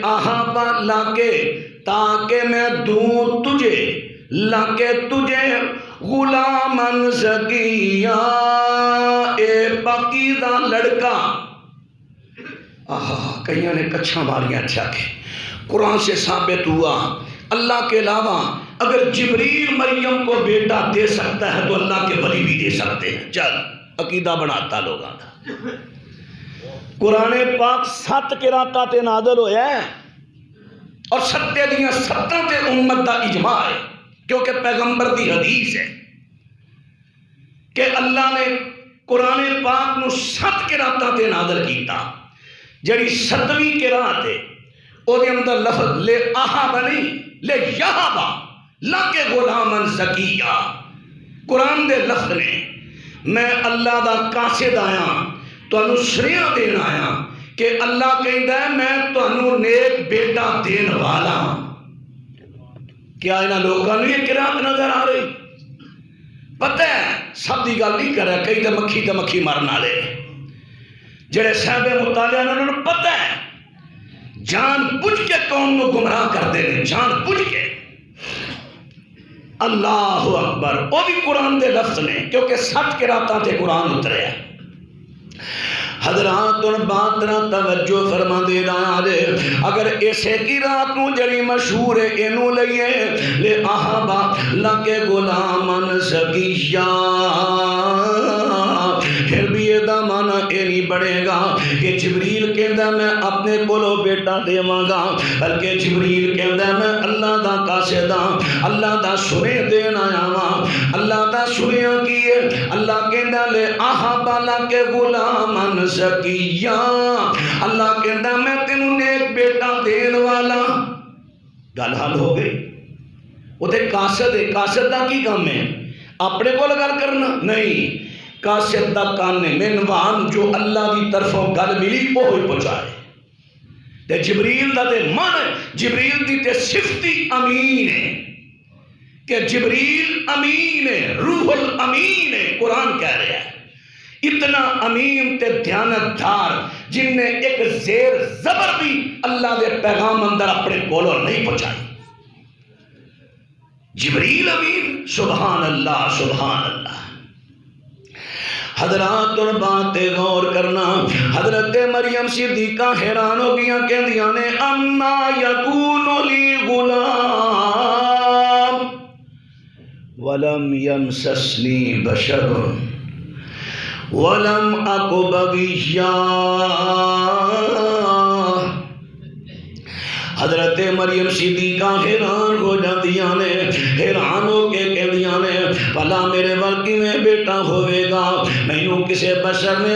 آہابا لاکے، تاکہ میں دوں تجھے لاکے تجھے غلامن زکیہ، اے پاکیزہ لڑکا۔ کئیوں نے کچھاں ماریاں اچھا کے قرآن سے ثابت ہوا اللہ کے علاوہ اگر جبریل مریم کو بیٹا دے سکتا ہے تو اللہ کے ولی بھی دے سکتے ہیں۔ چل عقیدہ بناتا لوگاں دا۔ قرآن پاک 7 قراتاں تے نازل ہویا ہے اور 7 دیاں 7 تے امت دا اجماع ہے، کیونکہ پیغمبر دی حدیث ہے کہ اللہ نے قرآن پاک نو 7 قراتاں تے نازل کیتا۔ جڑی 7ویں قرات ہے او دے اندر لفظ لے آہا بنی لے یہابا لاکے غلامن زکیہ۔ قرآن دے لفظ نے میں اللہ دا قاصد آیا تو انہوں سریعہ دین آیا کہ اللہ کہندہ ہے میں تو انہوں نیک بیٹا دین والا۔ کیا انہاں لوگوں نے یہ قرآن نظر آ رہی؟ پتہ ہے سب دی گل نہیں کر رہا، کئی تے مکھی مرنا لے جڑے صاحب مطالعہ انہوں نے پتہ ہے جان بوجھ کے قوم کو گمراہ کر دے ہیں، جان بوجھ کے۔ اللہ اکبر، وہ بھی قرآن دے لفظ نے، کیونکہ 7 قراتاں تے قرآن اترے ہیں۔ حضرات ان بات نہ توجہ فرما دے رہا ہے، اگر ایسے کی رات نو جڑی مشہور ہے اینو لئیے لے آہابا لکے غلامن زکیہ، پھر بھی یہ دا معنی اے نہیں بڑھے گا کہ جبریل کہندہ میں اپنے کولو بیٹا دیواں گا، بلکہ جبریل کہندہ میں اللہ دا قاصدہ، اللہ دا سنے دینا آواں، اللہ دا سنے کیے، اللہ کہندہ لے آہابا لکے غلامن زکیہ، اللہ کہندہ میں تینوں نیک بیٹا دین والا۔ گل حل ہو گئی۔ وہ تے قاصد ہے، قاصد دا کی کام ہے؟ اپنے کو گل کرنا نہیں، قاصد دا کام ہے منوان جو اللہ دی طرفوں گل ملی وہ ہوئی پہنچائے۔ تے جبریل دا تے من، جبریل دی تے صفتی امین ہے کہ جبریل امین ہے، روح الامین ہے، قرآن کہہ رہا ہے اتنا امین تے دیانت دار جن نے ایک زیر زبر بھی اللہ دے پیغام اندر اپنے کولو نہیں پہنچائی۔ جبریل امین، سبحان اللہ سبحان اللہ۔ حضرات اور باتیں غور کرنا، حضرت مریم صدیقہ حیران ہو گیا کہندیاں نے انا یکون لی غلام ولم یمسسنی بشر وَلَمْ أَكُ بَغِيًّا۔ حضرت مریم صدیقہ حیران ہو جاندیاں نے، حیران ہو کے کہندیاں نے بھلا میرے ولکی میں بیٹا ہوئے گا، مینوں کسے بشر نے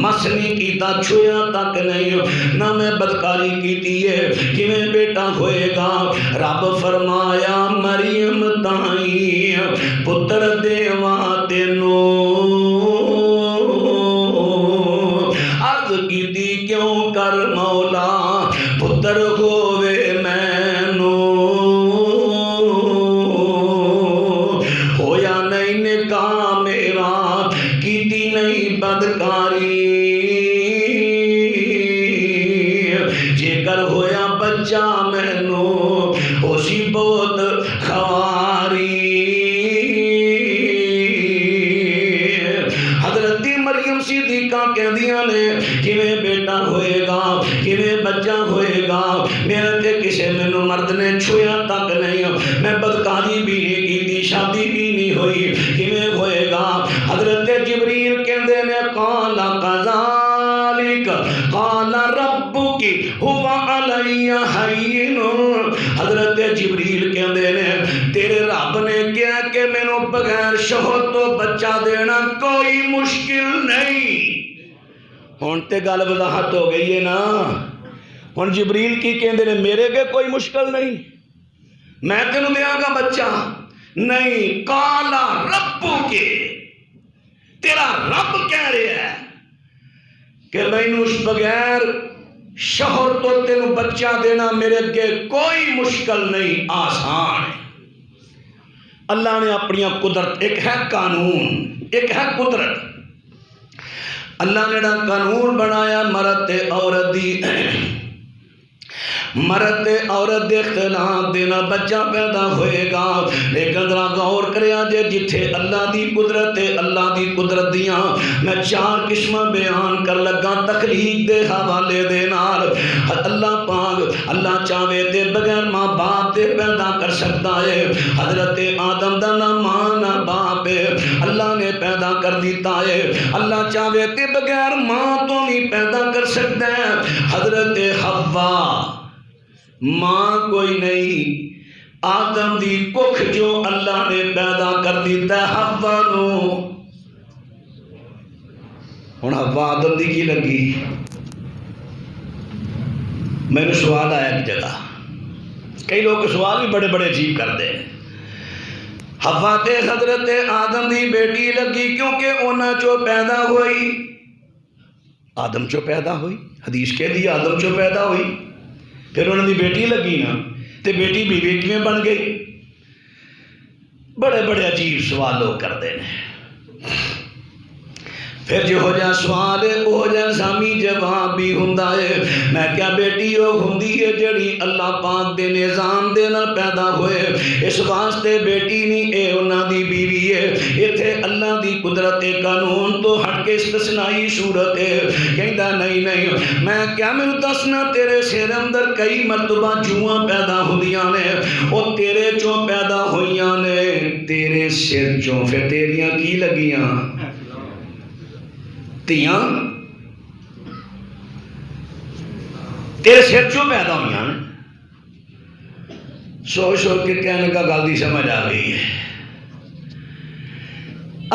مس نہیں کیتا، چھویا تک نہیں، نہ میں بدکاری کیتی ہے، کہ میں بیٹا ہوئے گا۔ رب فرمایا مریم تائیں پتر دیواں تینوں، کیوں کر مولا پتر ہوئے مینوں، ہویا نہیں نکاح میرا کیتی نہیں بدکاری، جے کر ہویا بچہ مینوں ہوسی بہت خواری۔ حضرت مریم صدیقہ کہندیاں نے کیویں بیٹا ہوئے گا، کیویں بچہ ہوئے گا، میرے تے کسے مینوں مرد نے چھویا تک نہیں، میں بدکاری بھی نہیں کیتی، شادی بھی نہیں ہوئی، کیویں ہوئے گا؟ حضرت جبریل کہندے نے قال کذالک قال ربک هو علی ہین۔ حضرت جبریل کہندے نے تیرے رب نے کہا کہ مینوں بغیر شوہر تو بچہ دینا کوئی مشکل نہیں۔ ہن تے گل وضاحت ہو گئی ہے نا۔ ہن جبریل کی کہندے نے میرے کے کوئی مشکل نہیں، میں تینوں دیاں گا بچہ نہیں۔ کالا ربو کے، تیرا رب کہہ رہا ہے کہ مینوں بغیر شوہر تو تینوں بچہ دینا میرے کے کوئی مشکل نہیں، آسان ہے۔ اللہ نے اپنی قدرت، ایک ہے قانون، ایک ہے قدرت۔ اللہ نے قانون بنایا مرد تے عورت دی، مرد تے عورت دے اختلاف دے نال بچہ پیدا ہوئے گا، لیکن ذرا غور کریا جے جتھے اللہ دی قدرت تے اللہ دی قدرت دیاں میں 4 قسماں بیان کر لگا تخلیق دے حوالے دے نال۔ اللہ پاک اللہ چاہے تے بغیر ماں باپ دے پیدا کر سکتا ہے۔ حضرت آدم دا نہ ماں نہ باپ ہے، اللہ نے پیدا کر دیتا ہے۔ اللہ چاہے تے بغیر ماں تو بھی پیدا کر سکتا ہے۔ حضرت حوا ماں کوئی نہیں، آدم دی ککھ جو اللہ نے پیدا کر دیتا ہے حوا نو۔ ہن حوا آدم دی کی لگی؟ میں نے سوال آیا ایک جگہ، کئی لوگ سوال بھی بڑے بڑے عجیب کرتے ہیں۔ حوا تے حضرت آدم دی بیٹی لگی کیونکہ انہاں چو پیدا ہوئی، آدم چو پیدا ہوئی، حدیث کہہ دی آدم چو پیدا ہوئی، پھر انہوں دی بیٹی لگی نا، تے بیٹی بیوی کیویں بن گئی؟ بڑے بڑے عجیب سوال لوگ کرتے ہیں۔ پھر جو ہو جا سوال ہے وہ جا سامی جواب بھی ہوندا ہے۔ میں کیا بیٹی وہ ہوندی ہے جڑی اللہ پاک دے نظام دے نال پیدا ہوئے، اس واسطے بیٹی نہیں اے انہاں دی بیوی ہے۔ ایتھے اللہ دی قدرت قانون تو ہٹ کے استثنائی صورت ہے، کہندا نہیں میں کیا مینوں دسنا تیرے سر اندر کئی مرتبہ جواں پیدا ہوندیاں نے، او تیرے چوں پیدا ہوئیاں نے، تیرے سر چوں پھر تیریاں کی لگیاں؟ تیاں تیرے سر چوں پیدا ہوئی ہیں۔ سوچ سوچ کے کہنے کا گل دی سمجھ آ گئی ہے۔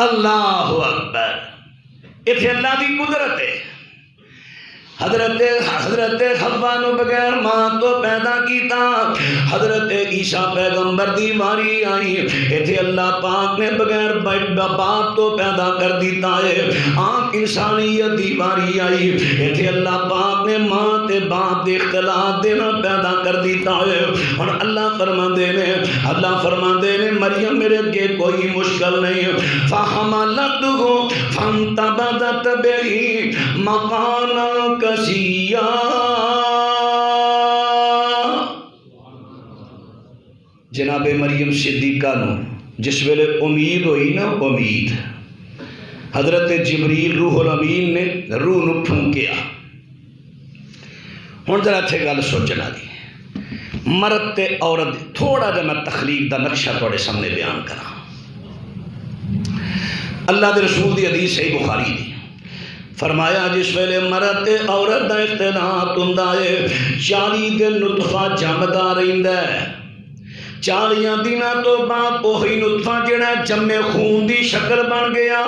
اللہ اکبر، اتنے اللہ دی قدرت ہے۔ حضرت حوا نو بغیر ماں تو پیدا کیتا، حضرت عیسیٰ پیغمبر دی واری آئی، ایتھے اللہ پاک نے بغیر باپ تو پیدا کر دیتا ہے۔ عام انسانیت دی واری آئی، ایتھے اللہ پاک نے ماں تے باپ دے اختلاف دے نال پیدا کر دیتا ہے۔ اور اللہ فرماندے نے مریم میرے اگے کوئی مشکل نہیں، فحملتہ فانتبذت بہ مکانا کسیا۔ جناب مریم صدیقہ نو جس ویلے امید ہوئی نا، امید، حضرت جبریل روح الامین نے روح نو پھونکیا۔ ہن ذرا اتھے گل سوچنا دی، مرد تے عورت تھوڑا جا میں تخلیق دا نقشہ تھوڑے سامنے بیان کراں۔ اللہ دے رسول دی حدیث صحیح بخاری دی، فرمایا جس ویلے مرد تے عورت دا اختلاط ہوندا ہے 40 دن نطفہ جمدا رہندا ہے، 40 دناں تو بعد وہی نطفہ جڑا جمے خون دی شکل بن گیا،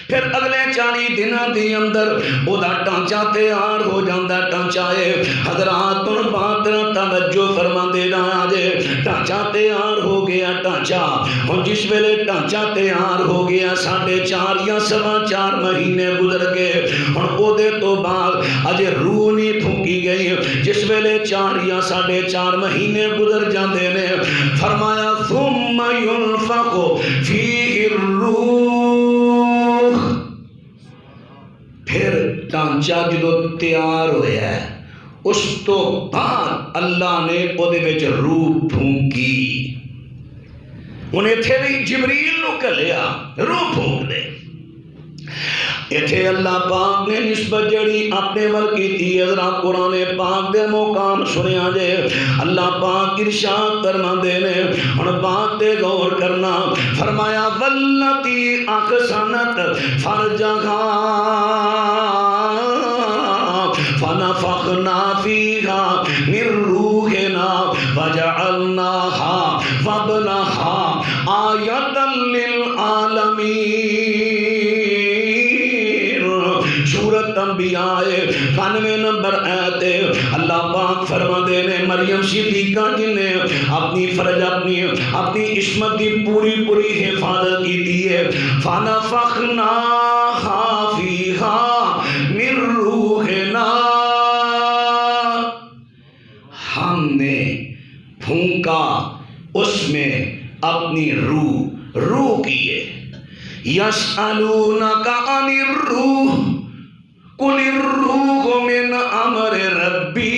پھر اگلے 40 دنوں کے اندر وہ ڈھانچہ تیار ہو جاتا۔ ڈھانچہ ہے حضرات تم بات توجہ فرما دینا جے، ڈھانچہ تیار ہو گیا۔ ڈھانچہ ہوں جس ویلے ڈھانچہ تیار ہو گیا 4.5 یا 4.25 مہینے گزر گئے، ہوں وہ تو بعد اجے روح نہیں پھونکی گئی۔ جس ویلے 4 یا 4.5 مہینے گزر جاندے نے، فرمایا ثم ينفخ فيه الروح، پھر ڈھانچہ جدو تیار ہویا ہے اس تو بعد اللہ نے وہ دے وچ روح پھونکی۔ انہیں اتھے بھی جبریل نو کلیا روح پھونک دے۔ اتھے اللہ پاک نے نسبت جڑی اپنے ول کیتی ہے، ذرا قرآن پاک دے مقام سنیا جے۔ اللہ پاک ارشاد فرماندے نے، ہن بات تے غور کرنا، فرمایا واللتی احسنت فرجہا فنفخنا فیہا من روحنا وجعلناہا وابنہا آیۃ للعالمین۔ سورۃ انبیاء 92 نمبر آیت، اللہ پاک فرماندے نے مریم صدیقہ جن نے اپنی فرج اپنی عصمت کی پوری حفاظت کی ہے، فنفخنا فیہا من روحنا، ہم نے پھونکا اس میں اپنی روح کیے۔ یسألونک عن الروح قل الروح من امر ربی،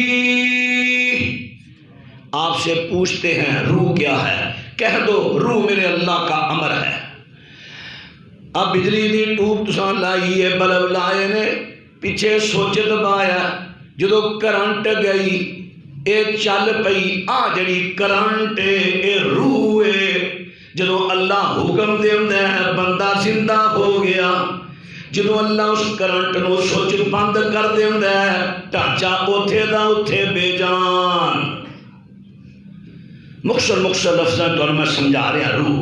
سے پوچھتے ہیں روح کیا ہے؟ کہہ دو روح میرے اللہ کا امر ہے۔ اب بجلی دی ٹوب تسان لائی ہے، بلب لائے نے، پیچھے سوچ دبایا، جدو کرنٹ گئی اے چل پئی، آ جڑی کرنٹ اے روح ہے، جدو اللہ حکم دیندا ہے بندہ زندہ ہو گیا۔ جدو اللہ اس کرنٹ نو سوچ بند کر دیندا ہے، ڈھانچہ اوتھے دا اوتھے بے جان۔ مختصر لفظاں تو میں سمجھا رہا روح۔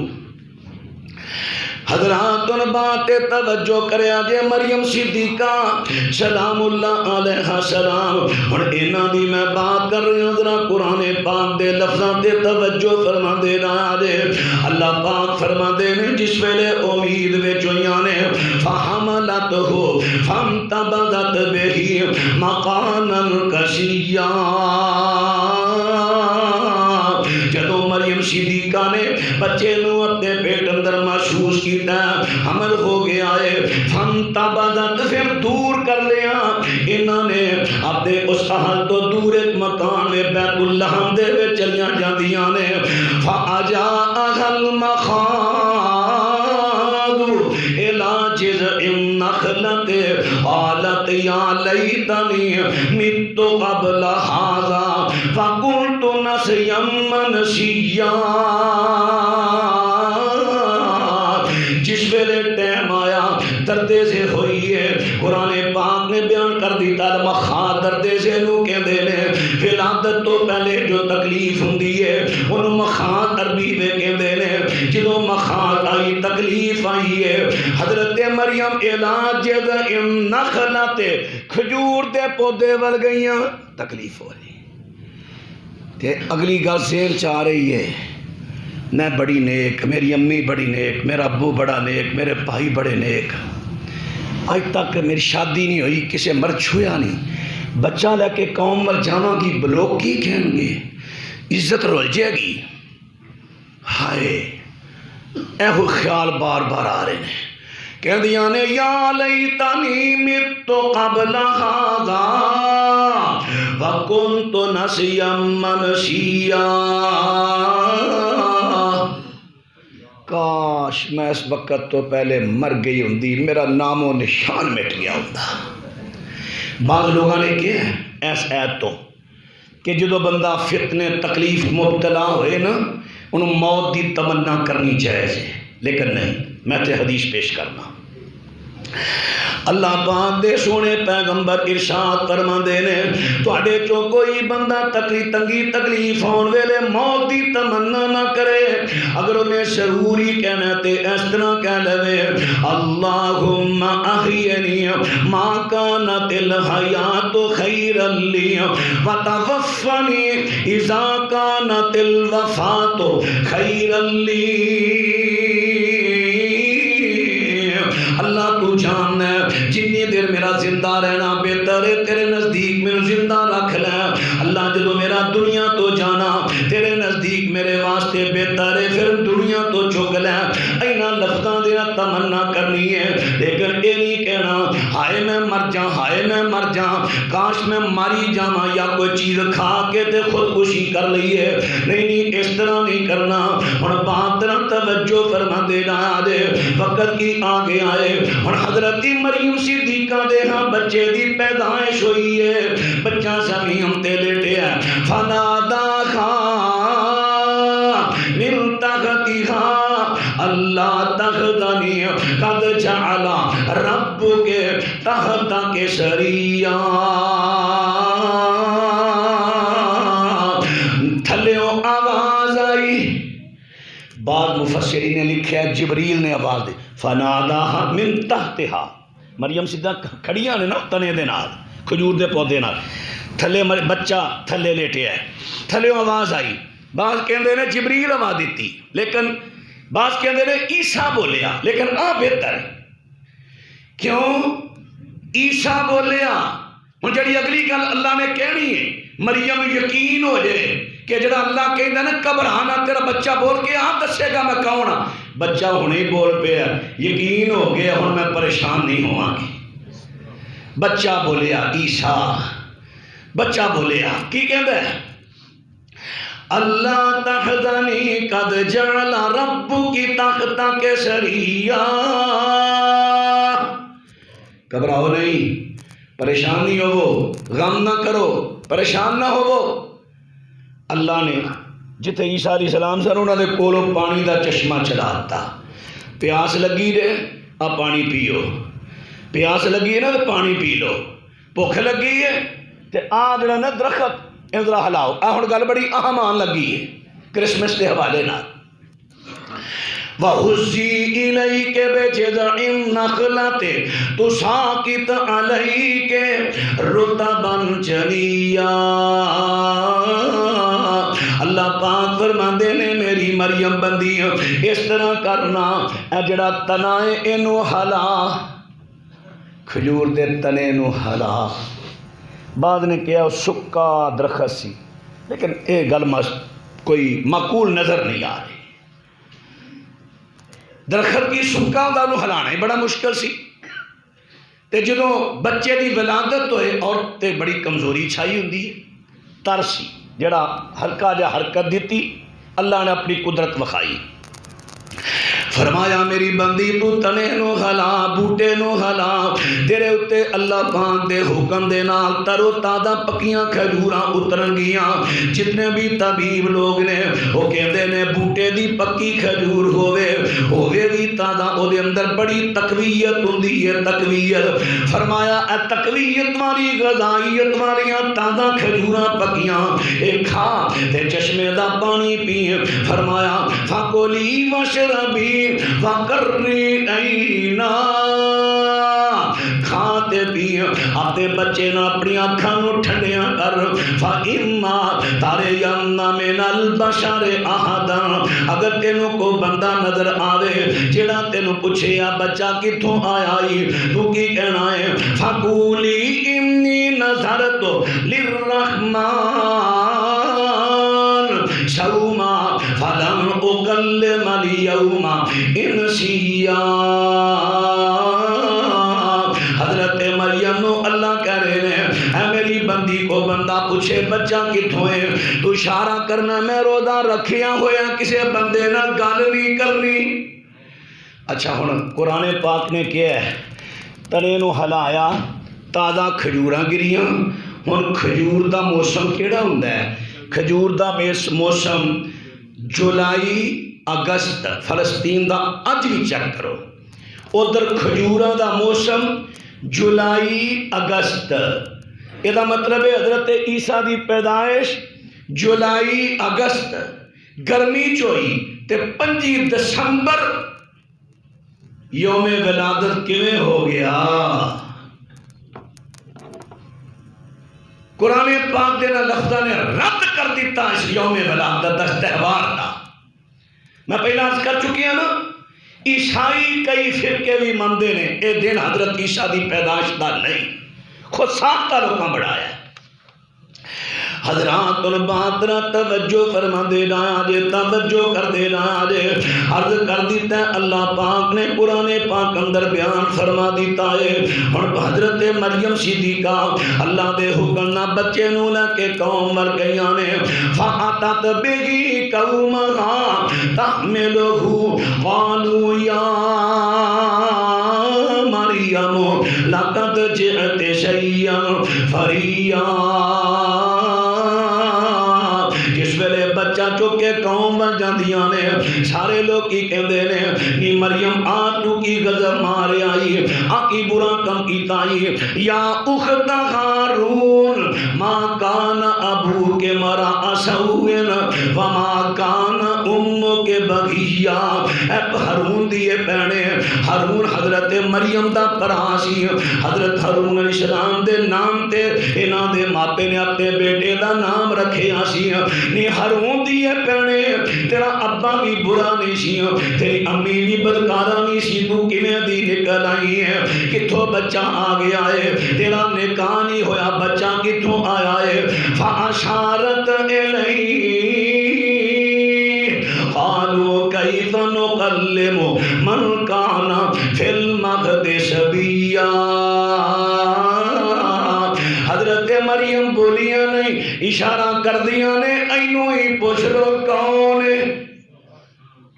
حضرات ان بات توجہ کریا جے مریم صدیقہ سلام اللہ علیہ سلام، ہن انہاں دی میں بات کر رہا ہوں، ذرا قرآن پاک دے لفظاں تے توجہ فرما دے رہا جے۔ اللہ پاک فرما دے نے جس ویلے امید وچ ہویاں نے فحملتہ فانتبذت بہ مکانا قصیا، جدو مریم صدیقہ نے بچے نو اپنے پیٹ اندر محسوس کیتا، حمل ہو گیا ہے، فانتبذت پھر دور کر لیا انہوں نے اپنے اس اہل تو دور ایک مکان میں بیت اللہ دے وے چلیاں جاندیاں نے، فَأَجَاءَهَا الْمَخَاضُ إِلَىٰ جِذْعِ النَّخْلَةِ قَالَتْ يَا لَيْتَنِي مِتُّ قَبْلَ هَٰذَا فَكُنتُ نَسْيًّا مَّنسِيًّا۔ جس ویلے ٹائم آیا دردے سے ہوئی ہے، قرآن پاک نے بیان کر دیتا مخاض دردے سے نو کہندے نے، ولادت تو پہلے جو تکلیف ہوندی ہے انہوں مخاض عربی میں کہندے نے۔ جدوں مخاض آئی تکلیف آئی ہے، حضرت مریم علاج النخلۃ کھجور دے پودے ول گئیاں، تکلیف ہو رہی تے اگلی گل ذہن چ آ رہی ہے، میں بڑی نیک، میری امی بڑی نیک، میرا ابو بڑا نیک، میرے بھائی بڑے نیک، آج تک میری شادی نہیں ہوئی، کسے مرد چھویا نہیں، بچہ لے کے قوم مر جاواں گی بلوک کی کہیں گے، عزت رول جائے گی۔ ہائے ایہو خیال بار بار آ رہے ہیں، کہہ دیا نے یا لیتنی مت قبل ھذا وکنت نسیا منسیا، کاش میں اس وقت تو پہلے مر گئی ہوندی، میرا نام و نشان مٹ گیا ہوتا۔ بعض لوگوں نے کیا ہے ایس ایت تو کہ جدو بندہ فتنے تکلیف مبتلا ہوئے نا انہوں موت دی تمنا کرنی جائز ہے، لیکن نہیں، میں تے حدیث پیش کرنا۔ اللہ پاک دے سونے پیغمبر ارشاد فرماندے نے تواڈے چوں کوئی بندہ تنگی تکلیف ہون ویلے موت دی تمنا نہ کرے، اگر انہیں ضروری کہنا تے اس طرح کہہ لے اللہم احینی ما کانت الحیات خیرا لی وتوفنی اذا کانت الوفات خیرا لی۔ اللہ تو جاننا ہے جنی دیر میرا زندہ رہنا بہتر ہے، تیرے نزدیک میں زندہ رکھ لے۔ اللہ جدو میرا دنیا تو جانا تیرے نزدیک میرے واسطے بہتر ہے، پھر دنیا تو چک لے۔ اینا لفظاں دینا تمنا کرنی ہے، لیکن یہ نہیں کہنا ہائے میں مر جاں، ہائے میں مر جاں، کاش میں ماری جاواں یا کوئی چیز کھا کے تے خودکشی کر لئیے، نہیں اس طرح نہیں کرنا۔ اور بات طرح توجہ فرما دینا دے، وقت کی آگے آئے اور حضرت مریم صدیقہ دے ہاں بچے دی پیدائش ہوئی ہے، بچہ زمین تے لیٹے ہے، فناداہا من تحتہا اللہ تخدنی قد جعل رب کے تحت کے سریہ، تھلیوں آواز آئی۔ بعض مفسرین نے لکھا ہے جبریل نے آواز دی، فناداہا من تحتہا، مریم صدیقہ کھڑیاں نے نا تنے دے نال کھجور دے پودے نال، تھلے بچہ تھلے لیٹے ہے، تھلے آواز آئی۔ بعض کہندے نے جبریل آواز دیتی، لیکن بعض کہندے نے عیسیٰ بولیا، لیکن بہتر ہے کیوں عیسیٰ بولیا۔ ہن جڑی اگلی گل اللہ نے کہنی ہے مریم یقین ہو جائے کہ جڑا اللہ کہندا نا گھبرانا تیرا بچہ بول کے دسے گا میں کون ہاں، بچہ ہنے بول پیا، یقین ہو گیا ہن میں پریشان نہیں ہواں گی۔ بچہ بولیا عیسیٰ، بچہ بولیا کی کہندا ہے اللہ تحزنی قد جعل ربک تحتک سریا، گھبراؤ نہیں، پریشان نہیں ہو، غم نہ کرو، پریشان نہ ہو۔ اللہ نے جتھے عیسیٰ علیہ السلام سن انہوں نے کولوں پانی دا چشمہ چلاتا، پیاس لگی رے آ پانی پیو، پیاس لگی ہے نا تو پانی پی لو، بھوک لگی ہے تے آ جڑا نا درخت ادھر ہلاؤ۔ آ ہن گل بڑی اہم آن لگی ہے کرسمس کے حوالے نال۔ وَحُزِّي إِلَيْكَ بِجِذْعِ النَّخْلَةِ تُسَاقِطْ عَلَيْكَ رُطَبًا جَنِيًّا۔ اللہ پاک فرماندے نے میری مریم بندی اس طرح کرنا، اے جڑا تنا ہے اینو ہلا، کھجور دے تنے نو ہلا۔ بعد نے کیا سکا درخت سی، لیکن اے گل کوئی معقول نظر نہیں آ رہی۔ درخت کی سکا دا نو ہلانا ہی بڑا مشکل سی، تے جدوں بچے دی ولادت ہوئے عورت تے بڑی کمزوری چھائی ہوندی ہے، ترسی جڑا ہلکا جا حرکت دیتی، اللہ نے اپنی قدرت وکھائی، فرمایا میری بندی تو تنے نو ہلا، بوٹے نو ہلا، تیرے اتے اللہ پاک دے حکم دے نال ترو تازہ پکیاں کھجوراں اترن گیاں۔ جتنے بھی طبیب لوگ نے وہ کہندے نے بوٹے دی پکی کھجور ہووے بھی تازہ، او دے اندر بڑی تقویت ہوندی ہے، تقویت۔ فرمایا اے تقویت والی غذائیت والیاں تازہ کھجوراں پکیاں اے کھا تے چشمے دا پانی پی۔ فرمایا فَكُلِي وَاشْرَبِي وَقَرِّ عَيْنَا، کھاتے پی آتے بچے نہ اپنی آنکھاں نو ٹھنڈیاں کر۔ فَإِمَّا تَرَيَنَّ مِنَ الْبَشَرِ أَحَدًا، اگر تینوں کو بندہ نظر آوے جڑا تینوں پوچھے یا بچہ کتھوں آیا ہی، تو کی کہنا ہے فَقُولِي إِنِّي نَذَرْتُ لِلرَّحْمَنِ صَوْمًا فَلَنْ أُكَلِّمَ الْيَوْمَ إِنْسِيًّا۔ حضرت مریم نو اللہ کہہ رہے ہیں اے میری بندی کو بندہ پوچھے بچہ کتھوں ہے، تو اشارہ کرنا میں روزہ رکھیا ہویا کسے بندے نہ گل نہیں کرنی۔ اچھا ہن قرآن پاک نے کیا ہے، تنے نو ہلایا، تازہ کھجوراں گریاں۔ ہن کھجور دا موسم کیڑا ہوندا ہے؟ کھجور دا موسم جولائی اگست، فلسطین دا اج بھی چیک کرو، ادھر کھجوراں دا موسم جولائی اگست، یہ مطلب ہے حضرت عیسیٰ دی پیدائش جولائی اگست گرمی چوئی تے 5 دسمبر یوم ولادت کیویں ہو گیا؟ قرآن پاک دے لفظاں نے رد کر دیتا اس یوم ولادت اس تہوار کا۔ میں پہلا عرض کر چکی ہوں نا، عیسائی کئی فرقے بھی مندے نے اے دن حضرت عیسیٰ دی پیدائش دا نہیں، خود ساختہ لوگاں بڑھایا ہے۔ حضرات الباترہ توجہ فرما دے رہا جے، توجہ کر دے رہا جے، عرض کر دیتا ہے اللہ پاک نے قرآن پاک اندر بیان فرما دیتا ہے۔ اور حضرت مریم صدیقہ اللہ دے حکم نہ بچے نو لے کے قوم مر گئیاں نے، فَأَتَتْ بِهِ قَوْمَهَا تَحْمِلُهُ قَالُوا يَا مَرْيَمُ لَقَدْ جِئْتِ شَيْئًا فَرِيًّا۔ جس ویلے بچہ چک کے قوم بن جاندیاں نے، سارے لوگ کی کہندے نے نی مریم آ تو کی غضب مارے آئی، آ کی برا کم کیتا آئی، یا اخت ہارون ما کان ابو کے مرا سوئن وما کان امو کے بغیا۔ اے ہارون دیے پہنے، ہارون حضرت مریم دا پراسی، حضرت ہارون علیہ السلام دے نام تے انہاں دے ماپے نے اپنے بیٹے دا نام رکھے آسی۔ نی ہارون دیے پہنے، تیرا ابا بھی برا نہیں سی، تیری امی بھی بدکارا نہیں سی، تو کیویں دی نکل آئی ہے، کتھوں بچہ آ گیا ہے، تیرا نکاح نہیں ہویا، بچہ کتھوں آیا ہے؟ فاشارت الیہ قالوا کیف نکلم من کان فی المہد صبیا۔ حضرت مریم بولیاں نہیں اشارہ کر دیاں نے اینو ہی پوچھ لو کون ہے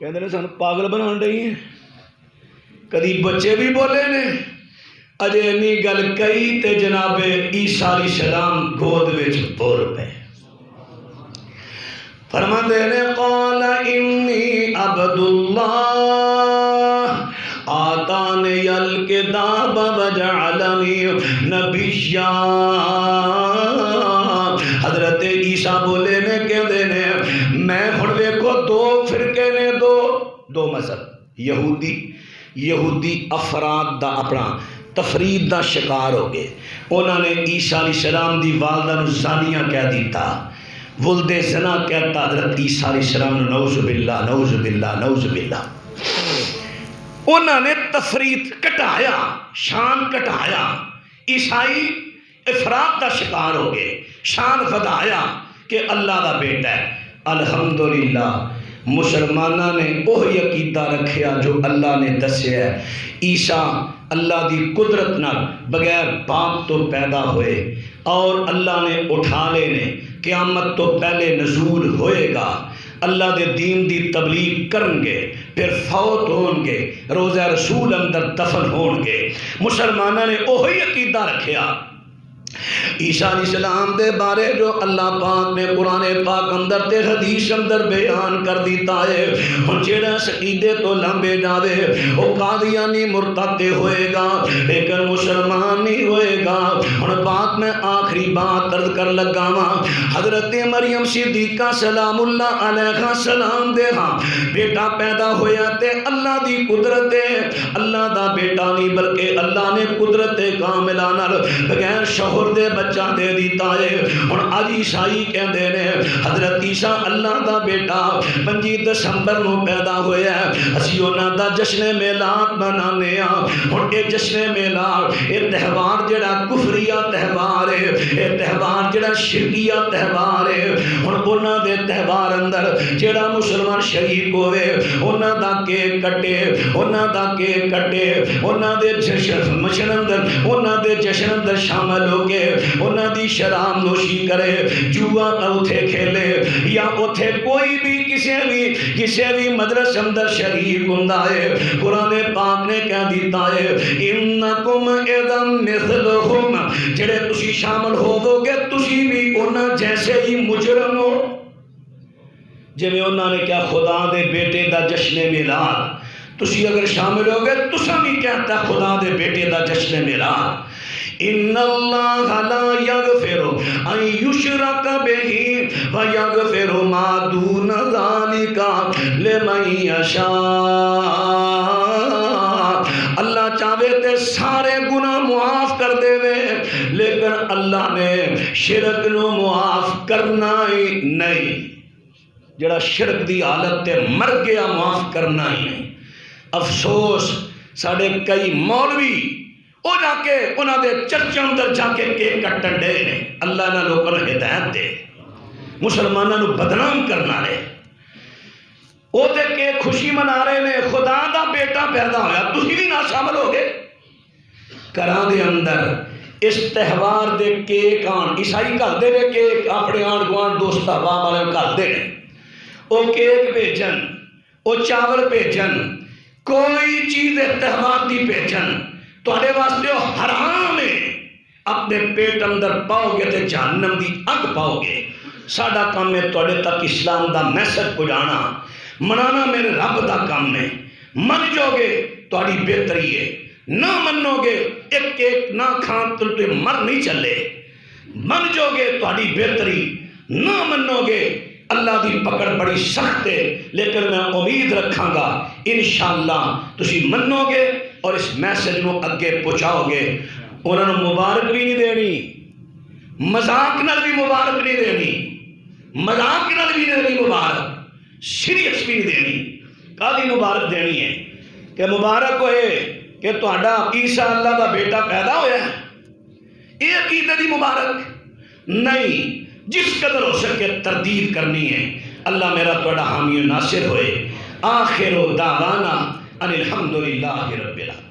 کہندے نے سانو پاگل بنان رہی ہیں کدی بچے بھی بولے نے اجے نہیں گل کئی تے جناب عیسیٰ علیہ السلام گود وچ بول پے فرماندے نے قال انی عبد اللہ آتانی الکتاب وجعلنی نبیا حضرت عیسیٰ بولے نے کہندے نے میں ہن ویکھو دو فرقے نے دو مذہب یہودی افراد دا اپنا تفرید دا شکار ہو گئے انہوں نے عیسیٰ علیہ السلام دی والدہ نو زانیہ کہہ دیتا ولد زنا کہتا حضرت عیسیٰ علیہ السلام نے نعوذ باللہ نعوذ باللہ نعوذ باللہ انہوں نے تفرید کٹایا شان کٹایا عیسائی افراد دا شکار ہو گئے شان ودایا کہ اللہ دا بیٹا ہے الحمدللہ مسلمانہ نے وہی عقیدہ رکھیا جو اللہ نے دسیا ہے عیسیٰ اللہ دی قدرت نال بغیر باپ تو پیدا ہوئے اور اللہ نے اٹھا لے نے قیامت تو پہلے نزول ہوئے گا اللہ دے دین دی تبلیغ کرن گے پھر فوت ہون گے روزہ رسول اندر دفن ہون گے مسلمانہ نے وہی عقیدہ رکھیا عیسیٰ علیہ السلام دے بارے جو اللہ پاک نے قرآن پاک اندر تے حدیث اندر بیان کر دیتا ہے ہن جیڑا عقیدے تو لمبے جاوے او قادیانی مرتد ہوئے گا لیکن مسلمان نہیں ہوئے گا ہن بات میں آخری بات عرض کر لگا وا حضرت مریم صدیقہ سلام اللہ علیہ السلام دے ہاں بیٹا پیدا ہویا تے اللہ دی قدرت ہے اللہ دا بیٹا نہیں بلکہ اللہ نے قدرت کاملہ نال بغیر شوہر دے بچہ دے دیتا ہے اور آج عیسائی کہندے نے حضرت عیسیٰ اللہ دا بیٹا 25 دسمبر نو پیدا ہویا ہے اسی انہاں دا جشن میلاد منانے ہاں اور اے جشن میلاد اے تہوار جڑا کفریہ تہوار ہے اے تہوار جڑا شرکیہ تہوار ہے اور انہاں دے تہوار اندر جڑا مسلمان شریک ہوئے انہاں دا کیک کٹے انہاں دا کیک کٹے انہاں دے جشن اندر انہاں دے جشن اندر شامل ہو کے انہاں دی شراب نوشی کرے جوا اوتھے کھیلے یا اوتھے کوئی بھی کسی بھی مدرس اندر شریک ہوندا ہے قرآن پاک نے کہہ دیتا ہے انکم اذا مثلہم جڑے تسی شامل ہوو گے تسی بھی انہاں جیسے ہی مجرم ہو جویں انہاں نے کیا خدا دے بیٹے دا جشن میلاد تسی اگر شامل ہو گے تساں بھی کہتا خدا دے بیٹے دا جشن میلاد ان اللہ لا یغفر ان یشرک بہ ویغفر ما دون ذلک لمن یشاء اللہ چاہے تے سارے گناہ معاف کر دے وے لیکن اللہ نے شرک نو معاف کرنا ہی نہیں جڑا شرک دی حالت تے مر گیا معاف کرنا ہی نہیں افسوس ساڑے کئی مولوی وہ جا کے انہوں دے چرچوں اندر جا کے کیک کٹن دے نے اللہ نہ لوگوں نے ہدایت دے مسلمانوں نے بدنام کرنا رہے وہ دے کے خوشی منا رہے نے خدا دا بیٹا پیدا ہویا تسی بھی نہ شامل ہو گئے گھراں دے اندر اس تہوار دے کیک آن عیسائی گھر دے نے کیک اپنے آن گوان دوست احباب والے گھر دے نے وہ کیک بھیجن وہ چاول بھیجن کوئی چیز تہوار دی بھیجن تواڈے واسطے حرام ہے اپنے پیٹ اندر پاؤ گے تے جہنم دی اگ پاؤ گے ساڈا کام ہے تواڈے تک اسلام دا میسج پہنچانا منانا میرے رب دا کام ہے من جو گے تواڈی بہتری ہے نہ منو گے ایک ایک نہ کھان تے مر نہیں چلے من جو گے تواڈی بہتری نہ منو گے اللہ دی پکڑ بڑی سخت ہے لیکن میں امید رکھاں گا انشاءاللہ تسی منو گے اور اس میسج کو اگے پہنچاؤ گے انہوں نے مبارک بھی نہیں دینی مذاق نال بھی مبارک نہیں دینی مذاق نال بھی نہیں دینی مبارک سیریس بھی نہیں دینی کالی مبارک دینی ہے کہ مبارک ہوئے کہ تہاڈا عیسیٰ اللہ دا بیٹا پیدا ہویا ہے یہ عقیدہ دی مبارک نہیں جس قدر ہو سکے تردید کرنی ہے اللہ میرا تہاڈا حامی و ناصر ہوئے آخر دعوانا ان الحمدللہ رب العالمین